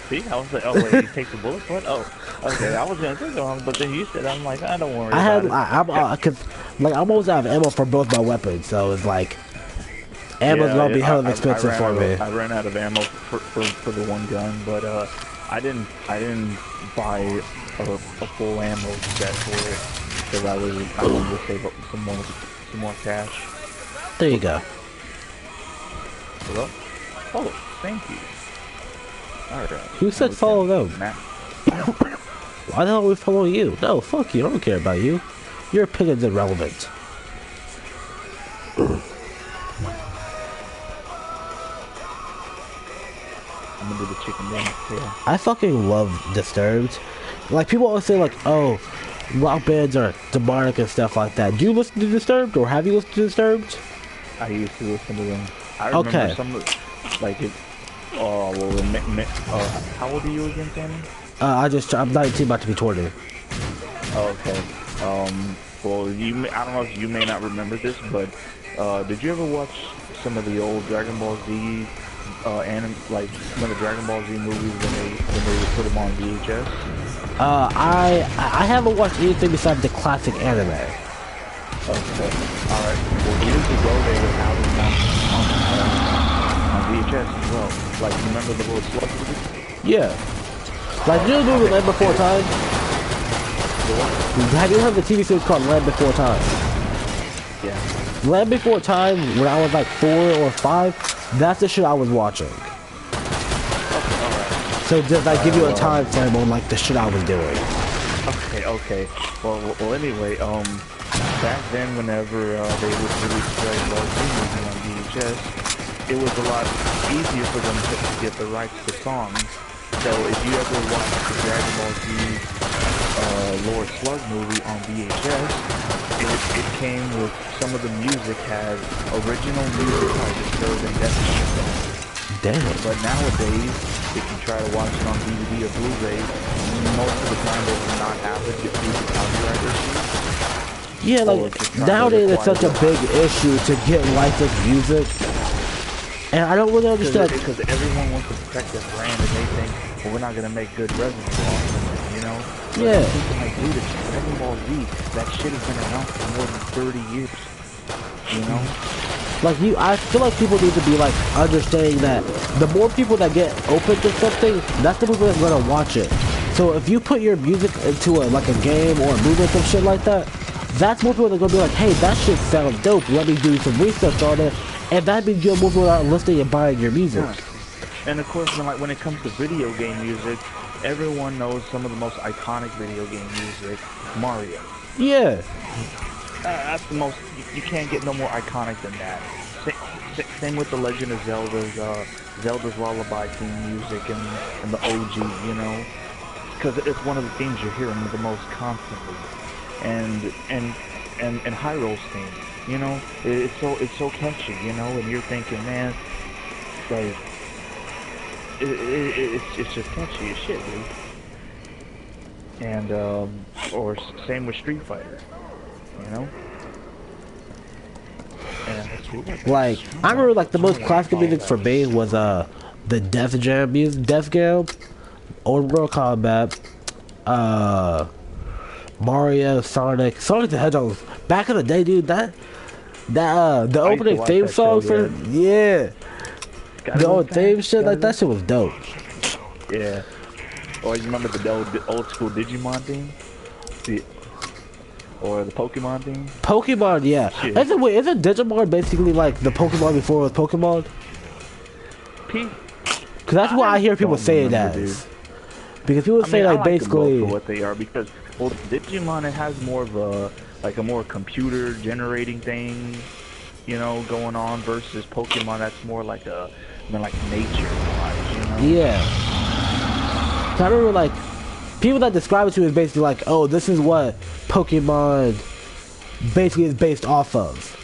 See, I was like, oh wait, you take the bullets? What? Oh, okay. I was gonna say wrong, but then you said, I'm like, I don't worry. Cause like I'm always out of ammo for both my weapons, so it's like ammo's gonna be hella expensive for me. I ran out of ammo for the one gun, but I didn't buy a full ammo set for it because I wanted to save up some more cash. There you go. Hello? Oh, thank you. Alright. Who said follow them? Why the hell are we following you? No, fuck you. I don't care about you. Your opinion's irrelevant. I'm gonna do the chicken dance too. I fucking love Disturbed. Like, people always say, like, oh, rock bands are demonic and stuff like that. Do you listen to Disturbed, or have you listened to Disturbed? I used to listen to them. I remember some of, like it. Oh, well, how old are you again, Sammy? I'm 19, about to be 20. Okay. Well, I don't know if you may not remember this, but did you ever watch some of the old Dragon Ball Z, like some of the Dragon Ball Z movies when they would put them on VHS? I haven't watched anything besides the classic anime. Okay. Alright. Well, years ago they would have them on VHS as well. Like, you remember the little slug movie? Yeah. Like, you know the movie Land Before Time? Have you heard of the TV series called Land Before Time? Yeah. Land Before Time, when I was like 4 or 5, that's the shit I was watching. So does that give you a time frame on like the shit I was doing? Okay. Well, anyway, back then, whenever they would release Dragon Ball Z movie on VHS, it was a lot easier for them to get the rights to songs. So if you ever watched the Dragon Ball Z Lord Slug movie on VHS, it came with some of the music had original music by Disturbed and Death Metal. Damn. But nowadays, if you try to watch it on DVD or Blu-ray, most of the time they will not have it due to copyright issues. Yeah, like nowadays it's such a big issue to get licensed music, and I don't really understand. Because everyone wants to protect their brand, and they think, well, we're not gonna make good revenue off of it, you know? Yeah. People like, dude, it's Dragon Ball Z. That shit has been around for more than 30 years. You know? Like I feel like people need to be like understanding that the more people that get open to something, that's the people that's gonna watch it. So if you put your music into a game or a movie or some shit like that, that's more people that are gonna be like, hey, that shit sounds dope. Let me do some research on it, and that means you're more people that are listening and buying your music. And of course, when it comes to video game music, everyone knows some of the most iconic video game music, Mario. Yeah. That's the most, you can't get no more iconic than that. Same with the Legend of Zelda's Lullaby theme music and the OG, you know? Because it's one of the themes you're hearing the most constantly. And Hyrule's theme, you know? It's so catchy, you know? And you're thinking, man, like, it's just catchy as shit, dude. And, or same with Street Fighter. You know? Like, I remember like the most classical music for me was the Def Jam music, Def Jam, Old World Combat, Mario, Sonic the Hedgehog. Back in the day, dude, the opening theme song for the old theme shit, like that shit was dope. Yeah. Or you remember the old school Digimon theme? Or the Pokemon thing? Pokemon, yeah. Isn't Digimon basically like the Pokemon before it was Pokemon? Because that's what I hear people say it as. Because people say like basically for what they are. Because well, Digimon, it has more of a more computer generating thing, you know, going on versus Pokemon. That's more like nature wise, you know. Yeah. So I remember like people that describe it to me is basically like, oh, this is what Pokemon basically is based off of.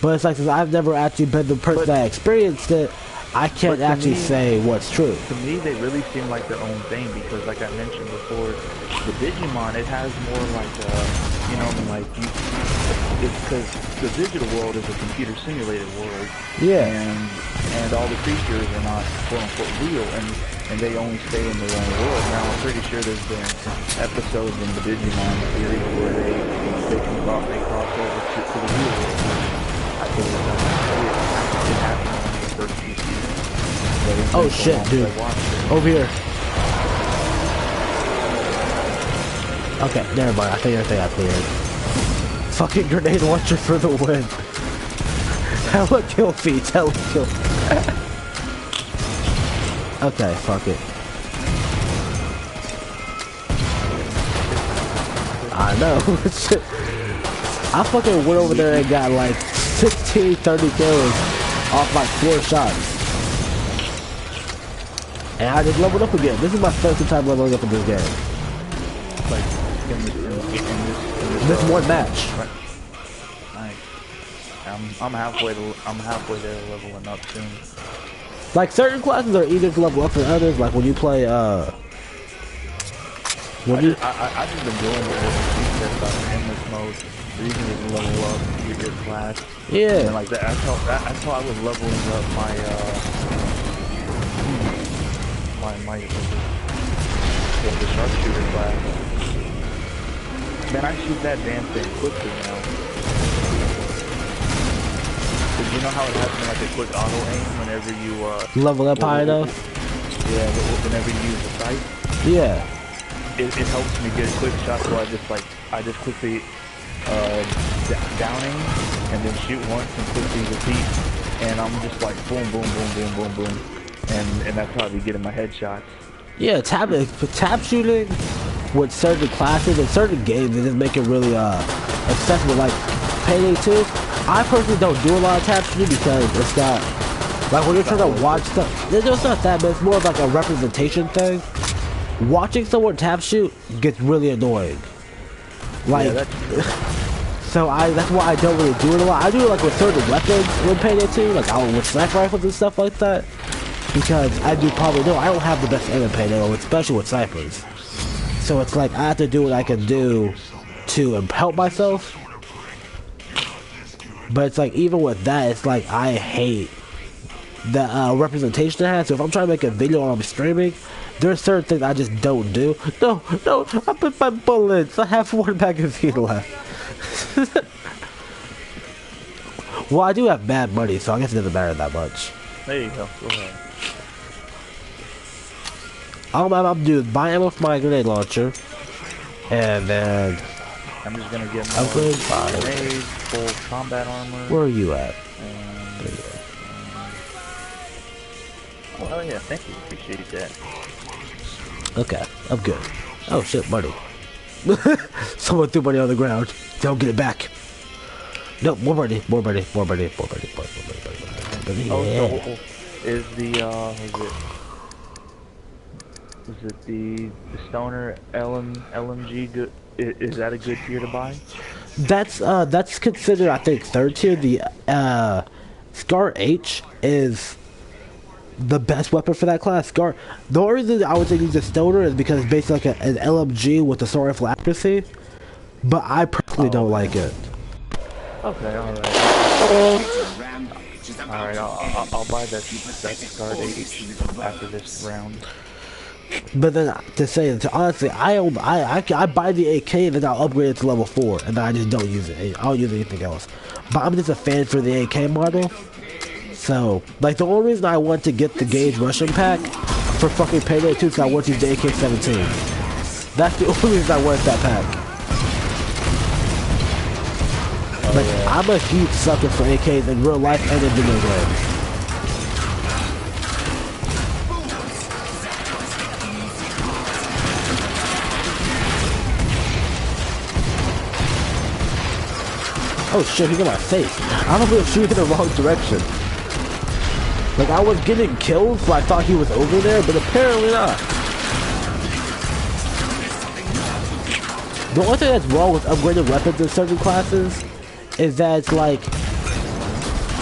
But it's like, since I've never actually been the person that experienced it, I can't actually say what's true. To me, they really seem like their own thing because, like I mentioned before, the Digimon, it has more like, you know, it's because the digital world is a computer simulated world. Yeah. And all the creatures are not quote unquote real, and they only stay in their own world. Now, I'm pretty sure there's been episodes in the Digimon series where they cross over to the real world. I think it happened on the first few seasons. Oh shit, dude. Over here. Okay, never mind. I think everything I cleared. Fucking grenade launcher for the win. Hella kill feeds, hella kill. Okay, fuck it. I know. I fucking went over there and got like 16, 30 kills off like 4 shots. And I just leveled up again. This is my first time leveling up in this game. in This one match. Right. Nice. I'm halfway there leveling up soon. Like certain classes are easier to level up than others. Like when you play I just been doing it with the endless mode. The reason is to level up your class. Yeah. And like that's how I was leveling up my the sharpshooter class. Man, I shoot that damn thing quickly now. Did you know how it has like a quick auto aim whenever you level up high enough? Yeah, whenever you use the sight. Yeah. It helps me get quick shots, so I just quickly down aim and then shoot once and quickly repeat, and I'm just like boom, boom, boom, boom, boom, boom, and that's how I be getting my headshots. Yeah, tap shooting with certain classes and certain games, it just make it really accessible. Like Payday 2, I personally don't do a lot of tap shooting because it's not like when you're trying to watch stuff. It's not that, but it's more of like a representation thing. Watching someone tap shoot gets really annoying. Like, yeah, so that's why I don't really do it a lot. I do it like with certain weapons with Payday 2, like with sniper rifles and stuff like that. Because as you probably know, I don't have the best aim in Payday, especially with snipers. So it's like I have to do what I can do to help myself. But it's like even with that, it's like I hate the representation it has. So if I'm trying to make a video or I'm streaming, there's certain things I just don't do. No, I put my bullets. I have one magazine left. Well, I do have bad money, so I guess it doesn't matter that much. There you go. Go ahead. All I'm doing is buy ammo for my grenade launcher, and then I'm just gonna get more grenades, full combat armor. Where are you at? Oh yeah, thank you. Appreciate that. Okay, I'm good. Oh shit, money. Someone threw money on the ground. Don't get it back. No, more money. Oh, Yeah. So is the stoner LMG good? Is that a good tier to buy? That's considered, I think, third tier. The Scar H is the best weapon for that class. The only reason I would say use a stoner is because it's basically like an LMG with the sword rifle accuracy. But I personally don't like it. Okay, alright. Alright, I'll buy that Scar H after this round. But then honestly, I buy the AK and then I'll upgrade it to level 4 and then I just don't use it. I don't use anything else. But I'm just a fan for the AK model. So, like, the only reason I want to get the Gauge Russian pack for fucking Payday 2 is I want to use the AK-17. That's the only reason I want that pack. Like, yeah. I'm a huge sucker for AKs in real life and in video games. Oh shit, he got my face. I don't know if shooting in the wrong direction. Like, I was getting kills, so I thought he was over there, but apparently not. The only thing that's wrong with upgrading weapons in certain classes is that it's like,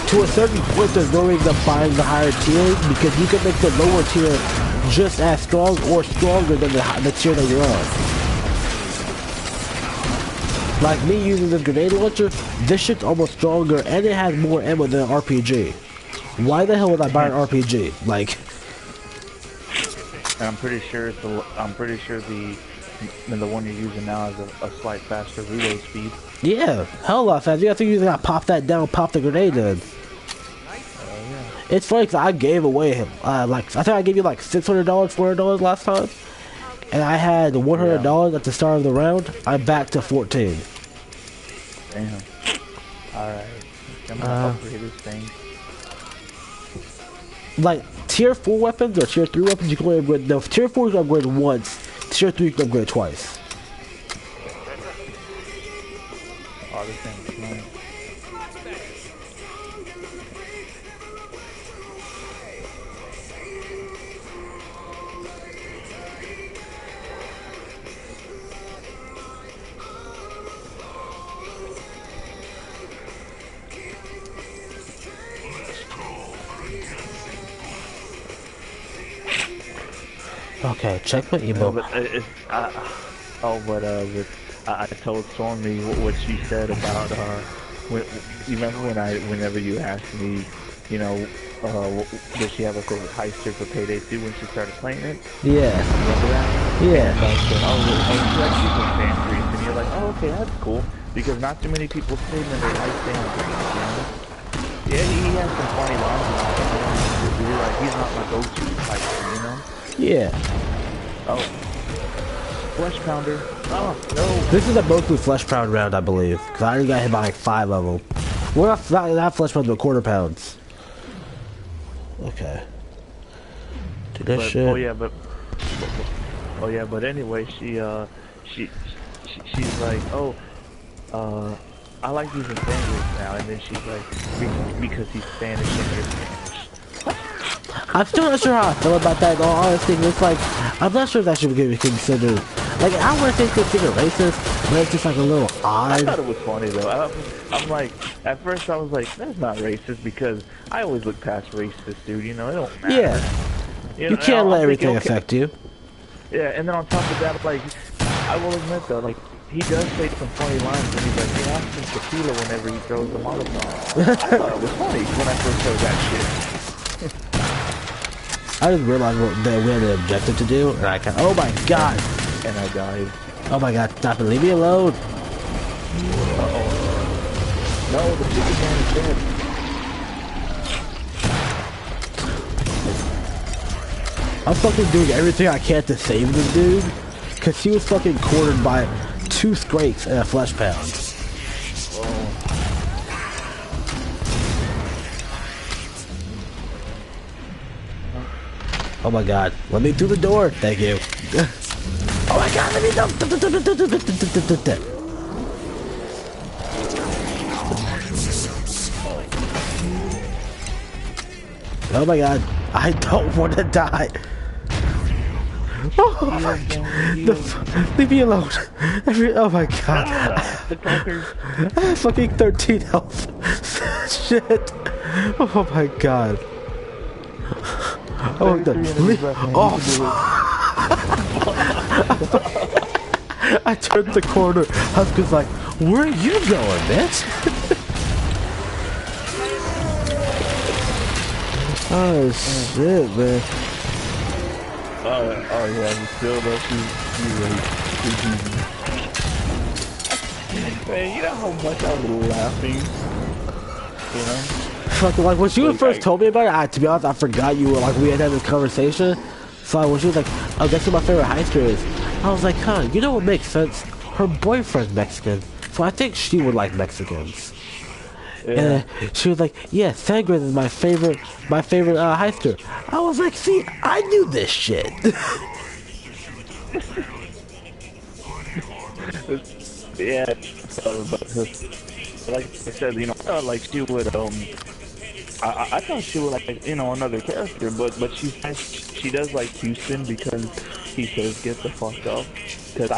to a certain point, there's no reason of buying the higher tiers, because you can make the lower tier just as strong or stronger than the tier that you're on. Like me using this grenade launcher, this shit's almost stronger and it has more ammo than an RPG. Why the hell would I buy an RPG? Like, and I'm pretty sure the one you're using now has a slight faster reload speed. Yeah, hell of a lot faster. You have to use that, pop that down, pop the grenade in. Yeah. It's funny because I gave away I think I gave you like $600, $400 last time. And I had $100 at the start of the round. I'm back to 14. Damn. Alright. I'm gonna upgrade this thing. Like, tier 4 weapons or tier 3 weapons, you can only upgrade. No, tier 4 you can upgrade once. Tier 3 you can upgrade twice. Oh, this thing is nice. Okay, check my No, email. but I told Stormy what she said about when, you remember whenever you asked me, you know, does she have a favorite heister for Payday 2 when she started playing it? Yeah. Remember that? Yeah. And I said, she likes using fan grease, and you're like, oh, okay, that's cool, because not too many people say that they like fan grease, you know? Yeah, he has some funny lines and all that, but you're like, he's not my go-to heister, you know? Yeah. Oh. Flesh pounder. Oh, no. This is a mostly flesh pound round, I believe. Because I already got hit by like 5 of them. Well, not flesh pounds, but quarter pounds. Okay. Do this shit. Oh yeah, but anyway, she's like, oh, I like using Spanish now, and then she's like, because he's Spanish and you're Spanish. I'm still not sure how I feel about that, in all honesty. It's like, I'm not sure if that should be considered, like, I don't want to say it's considered racist, but it's just like a little odd. I thought it was funny though. I'm like, at first I was like, that's not racist, because I always look past racist, dude, you know, it don't matter. Yeah. You can't let everything affect you. Yeah, and then on top of that, like, I will admit though, like, he does say some funny lines, and he's like, he asks him tequila whenever he throws the Molotov. I thought it was funny when I first heard that shit. I just realized that we had an objective to do, and I oh my god! And I died. Oh my god, stop it, leave me alone! Uh-oh. No, the chicken man is dead. I'm fucking doing everything I can to save this dude, cause he was fucking cornered by 2 scrapes and a flesh pound. Oh my god, let me through the door, thank you. Oh my god, let me know. Oh my god, I don't want to die. Oh my god. Leave me alone. Oh my god. I have fucking 13 health. Shit. Oh my god. Oh, I turned the corner. Husky's like, where are you going, bitch? Oh shit, man. Oh yeah, you still though, man, you know how much I was laughing, you know? Fuck, like when she first told me about it, to be honest, I forgot you were like, we had this conversation. So when she was like, oh, guess who my favorite heister is? I was like, huh, you know what makes sense? Her boyfriend's Mexican, so I think she would like Mexicans. Yeah. And she was like, yeah, Sangren is my favorite heister. I was like, see, I knew this shit. Yeah, but like I said, you know, I thought like she would, I thought she would like, you know, another character, but she does like Houston because he says get the fuck up. Because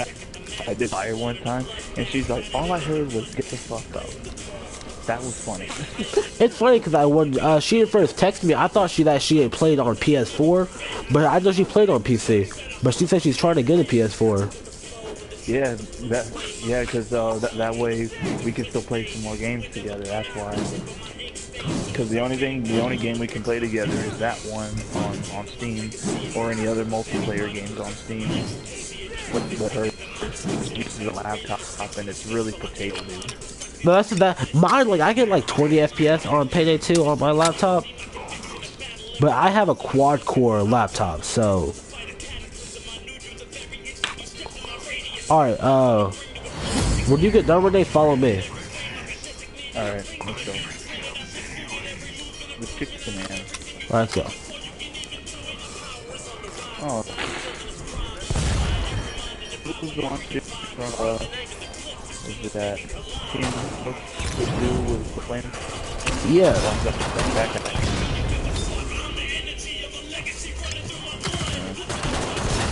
I did buy her one time, and she's like, all I heard was get the fuck up. That was funny. It's funny because she at first texted me. I thought she had played on PS4, but I know she played on PC. But she said she's trying to get a PS4. Yeah, because that way we can still play some more games together. That's why. Because the only game we can play together is that one on Steam, or any other multiplayer games on Steam. But her uses a laptop, and it's really potato, dude. No, that's that. Mine, like, I get like 20 FPS on Payday 2 on my laptop, but I have a quad-core laptop, so. All right, when you get done with it, follow me. All right, let's go. The chicken man. Let's go. Oh. This is the one from is it that team to do with the flame? Yeah.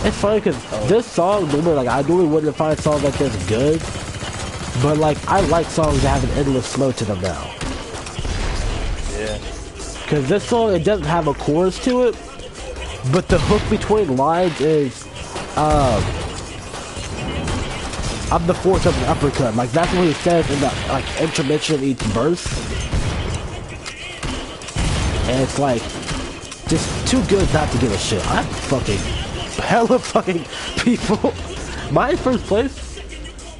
It's funny because this song, normally, like, I normally wouldn't find songs like this good, but like I like songs that have an endless flow to them now. Yeah. Because this song, it doesn't have a chorus to it, but the hook between lines is, I'm the force of the uppercut. Like, that's what he says in the, like, intermission of each verse. And it's like, just too good not to give a shit. I'm fucking, hella fucking people. My first place?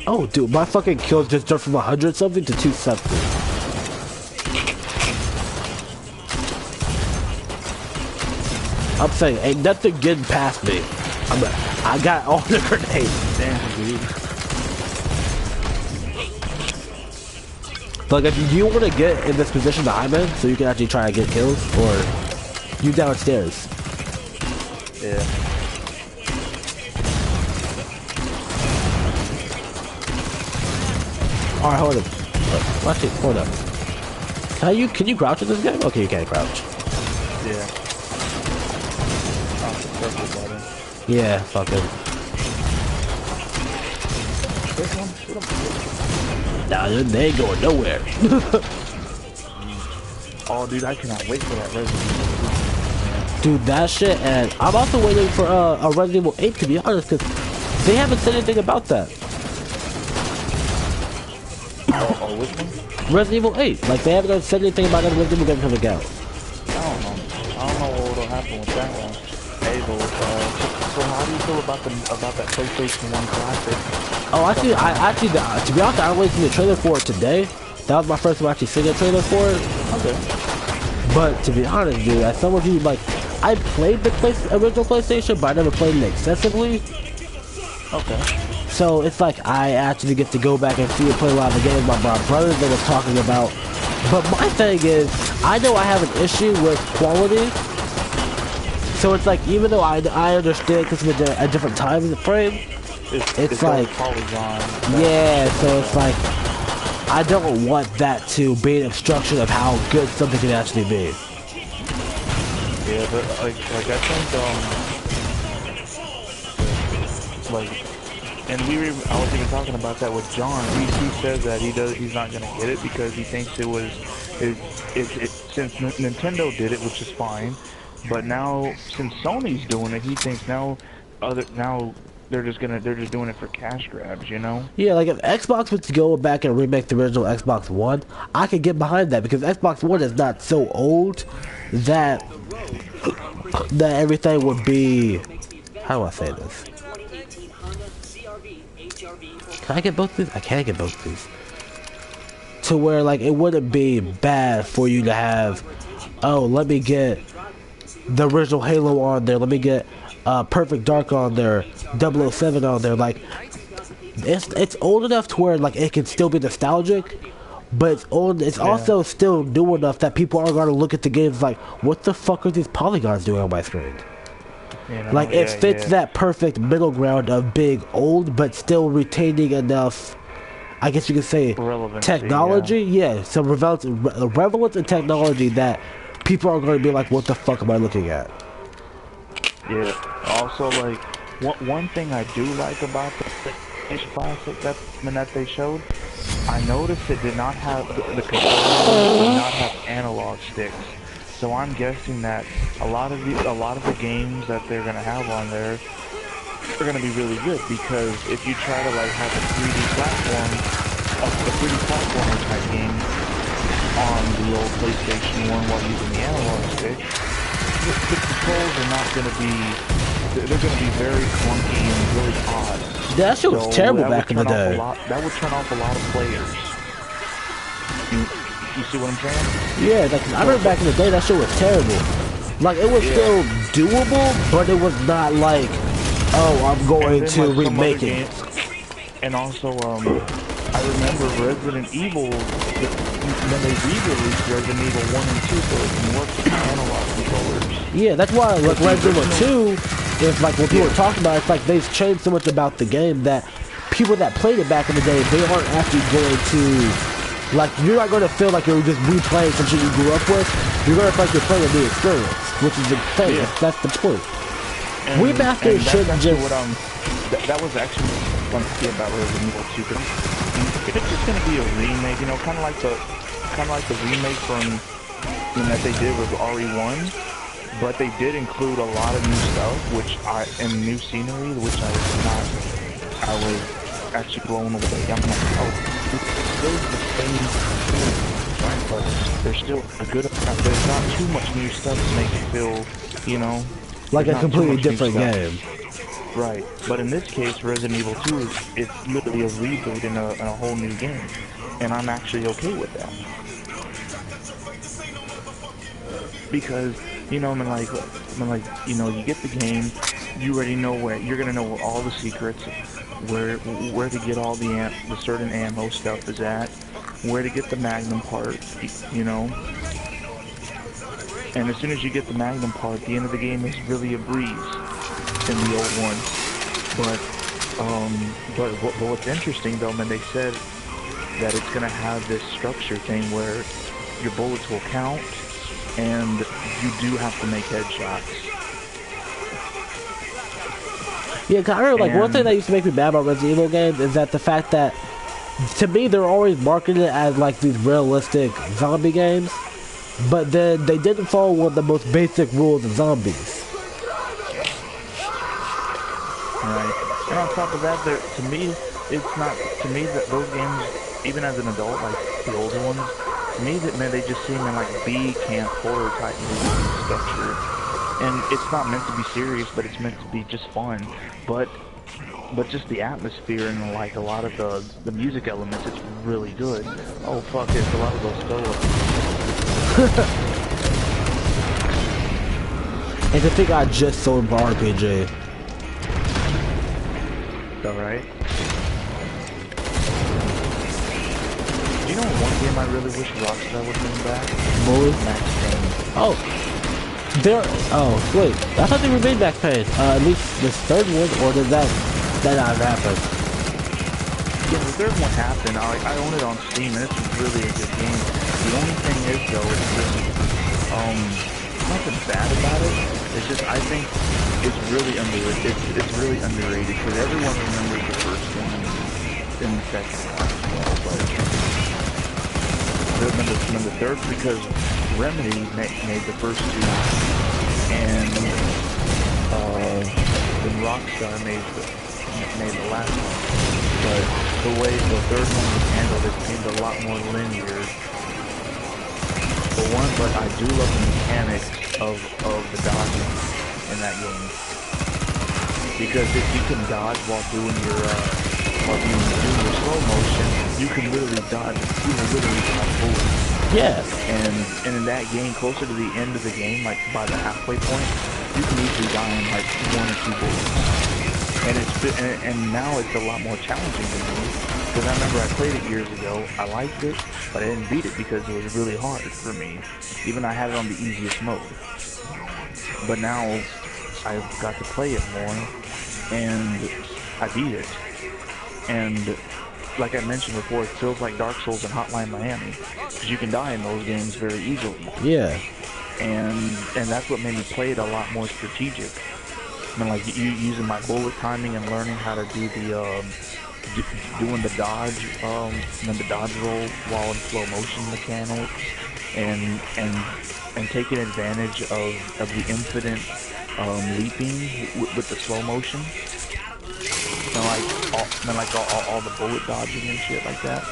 Oh, dude, my fucking kills just jumped from 100 something to 270. I'm saying, ain't nothing getting past me. I got all the grenades. Damn, dude. But like, if you want to get in this position that I'm in, so you can actually try to get kills, or you downstairs. Yeah. Alright, hold up. Actually, hold up. Can you crouch in this game? Okay, you can't crouch. Yeah. Oh, the purple button. Yeah, fuck it. This one? Shoot him. Nah, they ain't going nowhere. Oh, dude, I cannot wait for that Resident Evil. Dude, that shit, and I'm also waiting for a Resident Evil 8, to be honest, because they haven't said anything about that. Oh, which one? Resident Evil 8. Like, they haven't said anything about that Resident Evil game coming out. I don't know what'll happen with that one. Hey, so how do you feel about that PlayStation 1 Classic? Oh, actually, to be honest, I only seen the trailer for it today. That was my first time actually seeing a trailer for it. Okay. But to be honest, dude, as someone who, like, I played the original PlayStation, but I never played it excessively. Okay. So it's like I actually get to go back and see and play a lot of the games my brother that was talking about. But my thing is, I know I have an issue with quality. So it's like, even though I understand because of a different time in the frame, it's like, polygon. yeah, so it's like, I don't want that to be an obstruction of how good something can actually be. Yeah, but like I think and I was even talking about that with John. He says that he's not gonna get it because he thinks since Nintendo did it, which is fine, but now since Sony's doing it, he thinks now they're just doing it for cash grabs, you know? Yeah, like if Xbox was to go back and remake the original Xbox One, I could get behind that because Xbox One is not so old that everything would be, how do I say this? Can I get both of these? I can't get both of these. To where, like, it wouldn't be bad for you to have, oh, let me get the original Halo on there, let me get Perfect Dark on there, 007 on there. Like, it's old enough to where, like, it can still be nostalgic, but it's also still new enough that people are going to look at the games like, what the fuck are these polygons doing on my screen? You know, like, it fits that perfect middle ground of big old, but still retaining enough, I guess you could say, technology. Yeah, some relevance and technology that people are going to be like, what the fuck am I looking at? Yeah. Also, like, one thing I do like about the PlayStation Classic that they showed, I noticed it did not have the controller did not have analog sticks. So I'm guessing that a lot of the games that they're gonna have on there are gonna be really good, because if you try to like have a 3D platformer type game on the old PlayStation 1 while using the analog stick, the controls are not gonna be. They're gonna be very clunky and really odd. That shit was terrible back in the day. That would turn off a lot of players. You see what I'm saying? Yeah, like, I remember back in the day that shit was terrible. Like, it was still doable, but it was not like, oh, I'm going to remake it. And also, I remember Resident Evil, when they re-released Resident Evil 1 and 2, so it can work with analog controllers. Yeah, that's why, like, Resident Evil 2, if, like, when people are talking about it, it's like they've changed so much about the game that people that played it back in the day, they aren't actually going to... Like, you're not going to feel like you're just replaying some shit you grew up with. You're going to feel like you're playing a new experience, which is the thing. Yeah. That's the point. Remasters shouldn't just... That was actually one thing about Resident Evil 2. If it's just going to be a remake, you know, kind of like the remake from that they did with RE1, but they did include a lot of new stuff, and new scenery, which I was actually blown away. I'm like, oh, it's still the same thing, right? But there's still a good amount. There's not too much new stuff to make it feel, you know, like a completely different game. Right, but in this case, Resident Evil 2 it's literally a reboot in a whole new game, and I'm actually okay with that. Because, you know, you know, you get the game, you already know where, you're gonna know all the secrets, where to get all the certain ammo stuff is at, where to get the Magnum part, you know. And as soon as you get the Magnum part, the end of the game is really a breeze in the old one. But what's interesting though, man, they said that it's gonna have this structure thing where your bullets will count, and you do have to make headshots. Yeah, cause I heard like one thing that used to make me mad about Resident Evil games is that the fact that, to me, they're always marketed as like these realistic zombie games, but then they didn't follow one of the most basic rules of zombies. Right. And on top of that, to me that those games, even as an adult, like the older ones, to me that, man, they just seem in like B camp horror type movie structure. And it's not meant to be serious, but it's meant to be just fun. But just the atmosphere and like a lot of the music elements, it's really good. Oh fuck, it's a lot of those solos. And to think I just sold RPG. Alright. Do you know one game I really wish Rockstar would bring back? Bully? Max Payne. Oh. Wait. I thought they remade Max Payne. At least this third one, or did that not happen? Yeah, the third one happened. I own it on Steam, and it's really a good game. The only thing is, though, it's just, nothing bad about it. It's just, I think it's really underrated. It's really underrated, because everyone remembers the first one and the second one as well, but the third, because Remedy made the first two, and then Rockstar made the last one. But the way the third one was handled, it seemed a lot more linear. But I do love the mechanics of the dodging in that game, because if you can dodge while doing your slow motion, you can literally dodge bullets. Yeah. And in that game, closer to the end of the game, like by the halfway point, you can easily die in like 1 or 2 bullets. And now it's a lot more challenging to me, because I remember I played it years ago. I liked it, but I didn't beat it because it was really hard for me. Even I had it on the easiest mode. But now I've got to play it more, and I beat it. And like I mentioned before, it feels like Dark Souls and Hotline Miami, because you can die in those games very easily. Yeah. And that's what made me play it a lot more strategic. I mean, like using my bullet timing and learning how to do the doing the dodge, and the dodge roll while in slow motion mechanics, and taking advantage of the infinite leaping with the slow motion. And like all the bullet dodging and shit like that.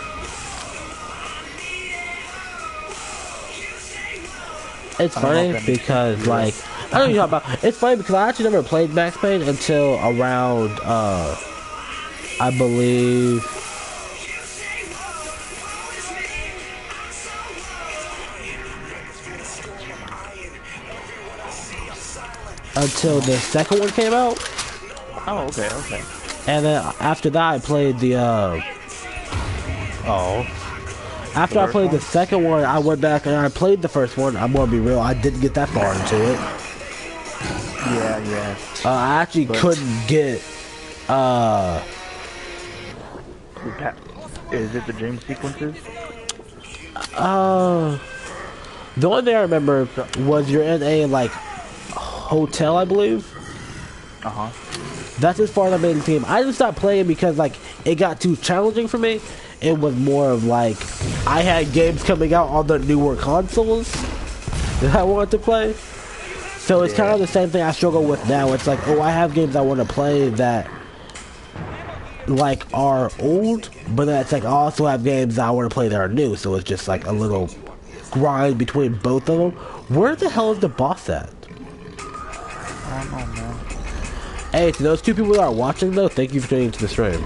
It's funny because, like, I don't know what you're talking about. It's funny because I actually never played Max Payne until around, I believe, until the second one came out. Oh, okay. And then after that, I played the, After I played the second one, I went back and I played the first one. I'm gonna be real, I didn't get that far into it. Yeah. I actually couldn't get, Is it the dream sequences? The only thing I remember was you're in a, like, hotel, I believe. Uh-huh. That's as far as I made the team. I just stopped playing because, like, it got too challenging for me. It was more of, like, I had games coming out on the newer consoles that I wanted to play. So it's kind of the same thing I struggle with now. It's like, oh, I have games I want to play that like are old, but then it's like I also have games I want to play that are new. So it's just like a little grind between both of them. Where the hell is the boss at? I don't know, man. Hey, to those 2 people that are watching though, thank you for tuning into the stream.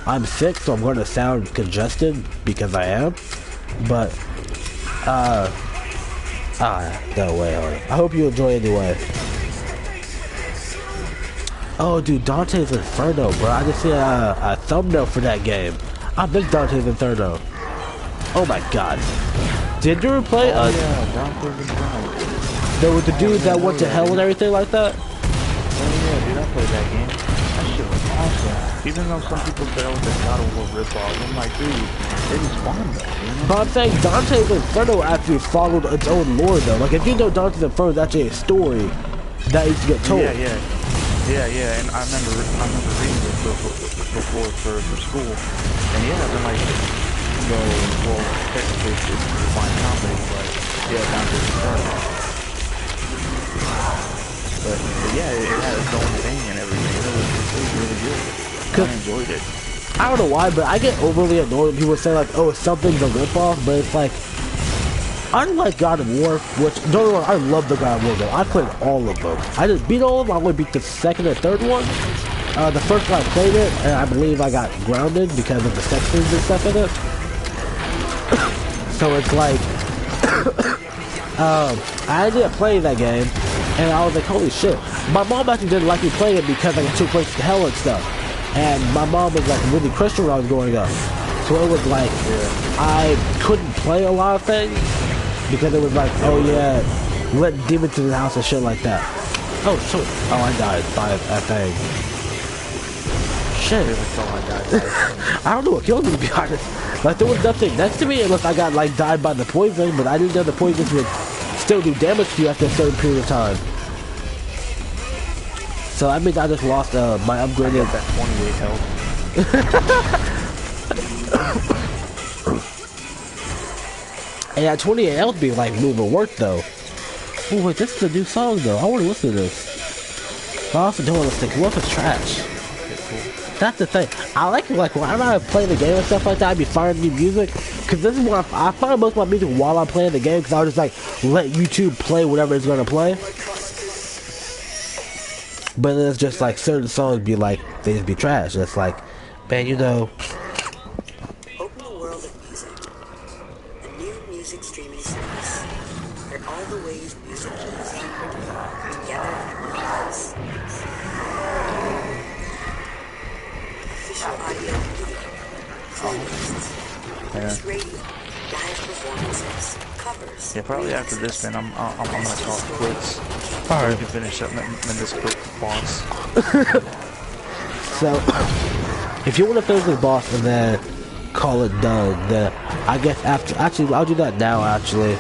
I'm sick, so I'm going to sound congested because I am. But no way. I hope you enjoy anyway. Oh, dude, Dante's Inferno, bro. I just see a thumbnail for that game. I miss Dante's Inferno. Oh my god. Did you ever play? Yeah, Dante's Inferno. There was the dude that went to hell and everything like that? Oh yeah, dude, I played that game. That shit was awesome. Even though some people said it was a God of War ripoff, I'm like, dude, it was fun though, you know? But I'm saying Dante's Inferno actually followed its own lore though. Like if you know Dante's Inferno is actually a story that used to get told. Yeah, and I remember reading it before for school. And yeah, then like, well, technically it's Divine Comedy, but yeah, Dante's Inferno. But yeah, it had its own thing and everything. It was really good. I enjoyed it. I don't know why, but I get overly annoyed when people say like, oh, something's a ripoff, but it's like, I like God of War, which, don't get me wrong, I love the God of War game. I played all of them. I just beat all of them. I only beat the second and third one. The first one I played it, and I believe I got grounded because of the sex scenes and stuff in it. So it's like, I ended up playing that game, and I was like, holy shit. My mom actually didn't like me playing it because I got 2 places to hell and stuff. And my mom was like really Christian when I was growing up. So it was like, I couldn't play a lot of things because it was like, oh yeah, let demons in the house and shit like that. Oh shit. Oh, I died by that thing. Shit. I don't know what killed me, to be honest. Like there was nothing next to me unless I got like died by the poison, but I didn't know the poison would still do damage to you after a certain period of time. So I mean I just lost my upgraded that 28 health. And at 28 health be like moving work though. Oh wait, this is a new song though. I want to listen to this. But I also don't want to listen. What if it's trash? That's the thing. I like it like when I'm playing the game and stuff like that, I'd be finding new music. Cause this is when I find most of my music while I'm playing the game. Cause I'll just like let YouTube play whatever it's gonna play. But then it's just like certain songs be like, they just be trash. And it's like, man, you know. Open the world of music. A new music streaming service. Where all the ways music is together in one place. Official audio and video. Playlists. News radio. Live performances. Covers. Yeah, probably after this, then I'm gonna call it quits. Alright. We can finish up in this quick boss. So, if you want to finish this boss and then call it done, then I guess after, actually, I'll do that now, actually.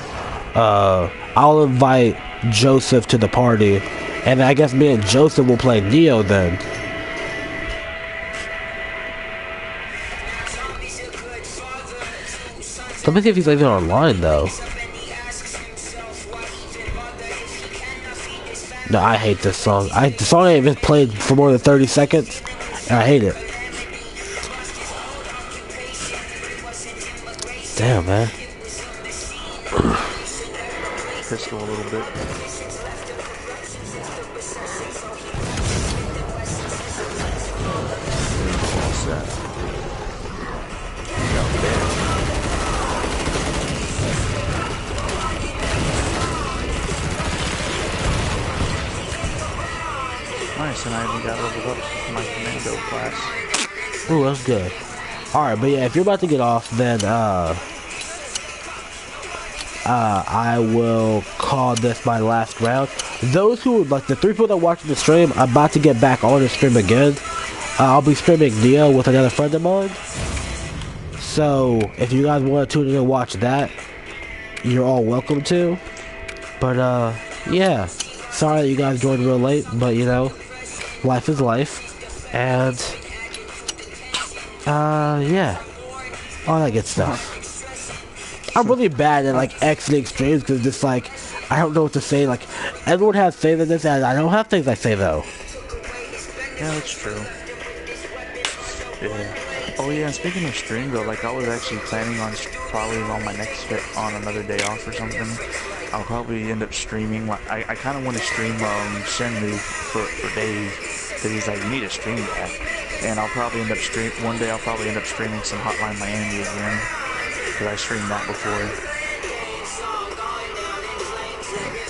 I'll invite Joseph to the party, and I guess me and Joseph will play Neo then. Let me see if he's even online, though. No, I hate this song. The song ain't been played for more than 30 seconds, and I hate it. Damn, man. Pistol a little bit. What's that? Nice, and I even got leveled up for my commando class. Ooh, that's good. Alright, but yeah, if you're about to get off, then, I will call this my last round. Those who, like, the 3 people that watch the stream, I'm about to get back on the stream again. I'll be streaming Neo with another friend of mine. So, if you guys want to tune in and watch that, you're all welcome to. But, yeah. Sorry that you guys joined real late, but, you know, life is life. And, yeah. All that good stuff. I'm really bad at like exiting streams because just like I don't know what to say. Like everyone has things in this, and I don't have things I say though. Yeah, that's true. Yeah. Oh yeah, and speaking of stream though, like I was actually planning on probably on my next on another day off or something. I'll probably end up streaming. Like I kind of want to stream Shenmue for Dave, because he's like, you need to stream that. And I'll probably end up one day I'll probably end up streaming some Hotline Miami again, because I streamed that before.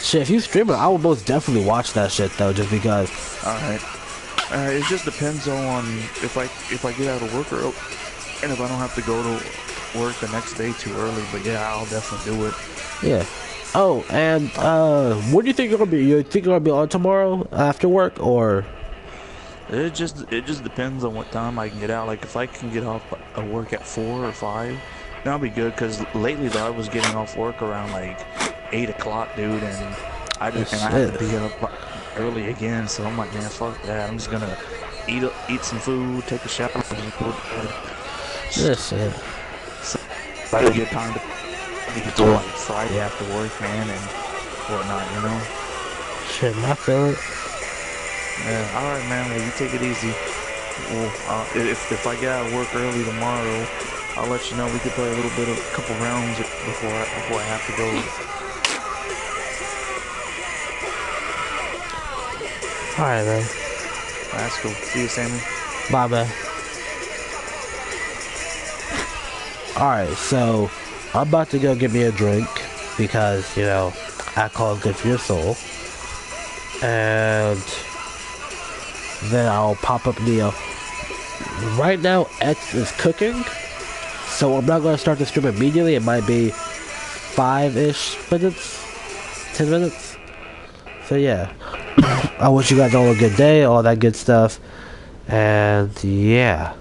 Shit, if you stream it, I would most definitely watch that shit though, just because. All right. It just depends on if I get out of work and if I don't have to go to work the next day too early. But yeah, I'll definitely do it. Yeah. Oh, and what do you think you're gonna be? You think you're gonna be on tomorrow after work, or? It just depends on what time I can get out. Like if I can get off of work at 4 or 5, that'll be good. Cause lately though I was getting off work around like 8 o'clock, dude, and I had to be up early again. So I'm like, man, fuck that. I'm just gonna eat some food, take a shower, and go to bed. Yes, yeah. So I had a good time to do like Friday after work, man, and whatnot, you know. Shit, I feel it. Yeah, alright man, well you take it easy. Well, if I get out of work early tomorrow, I'll let you know. We could play a couple rounds before I have to go. Alright, man. That's cool. See you, Sammy. Bye, man. Alright, so I'm about to go get me a drink because, you know, alcohol is good for your soul. And then I'll pop up Neo. Right now, X is cooking, so I'm not going to start the stream immediately. It might be 5-ish minutes, 10 minutes. So yeah, I wish you guys all a good day, all that good stuff, and yeah.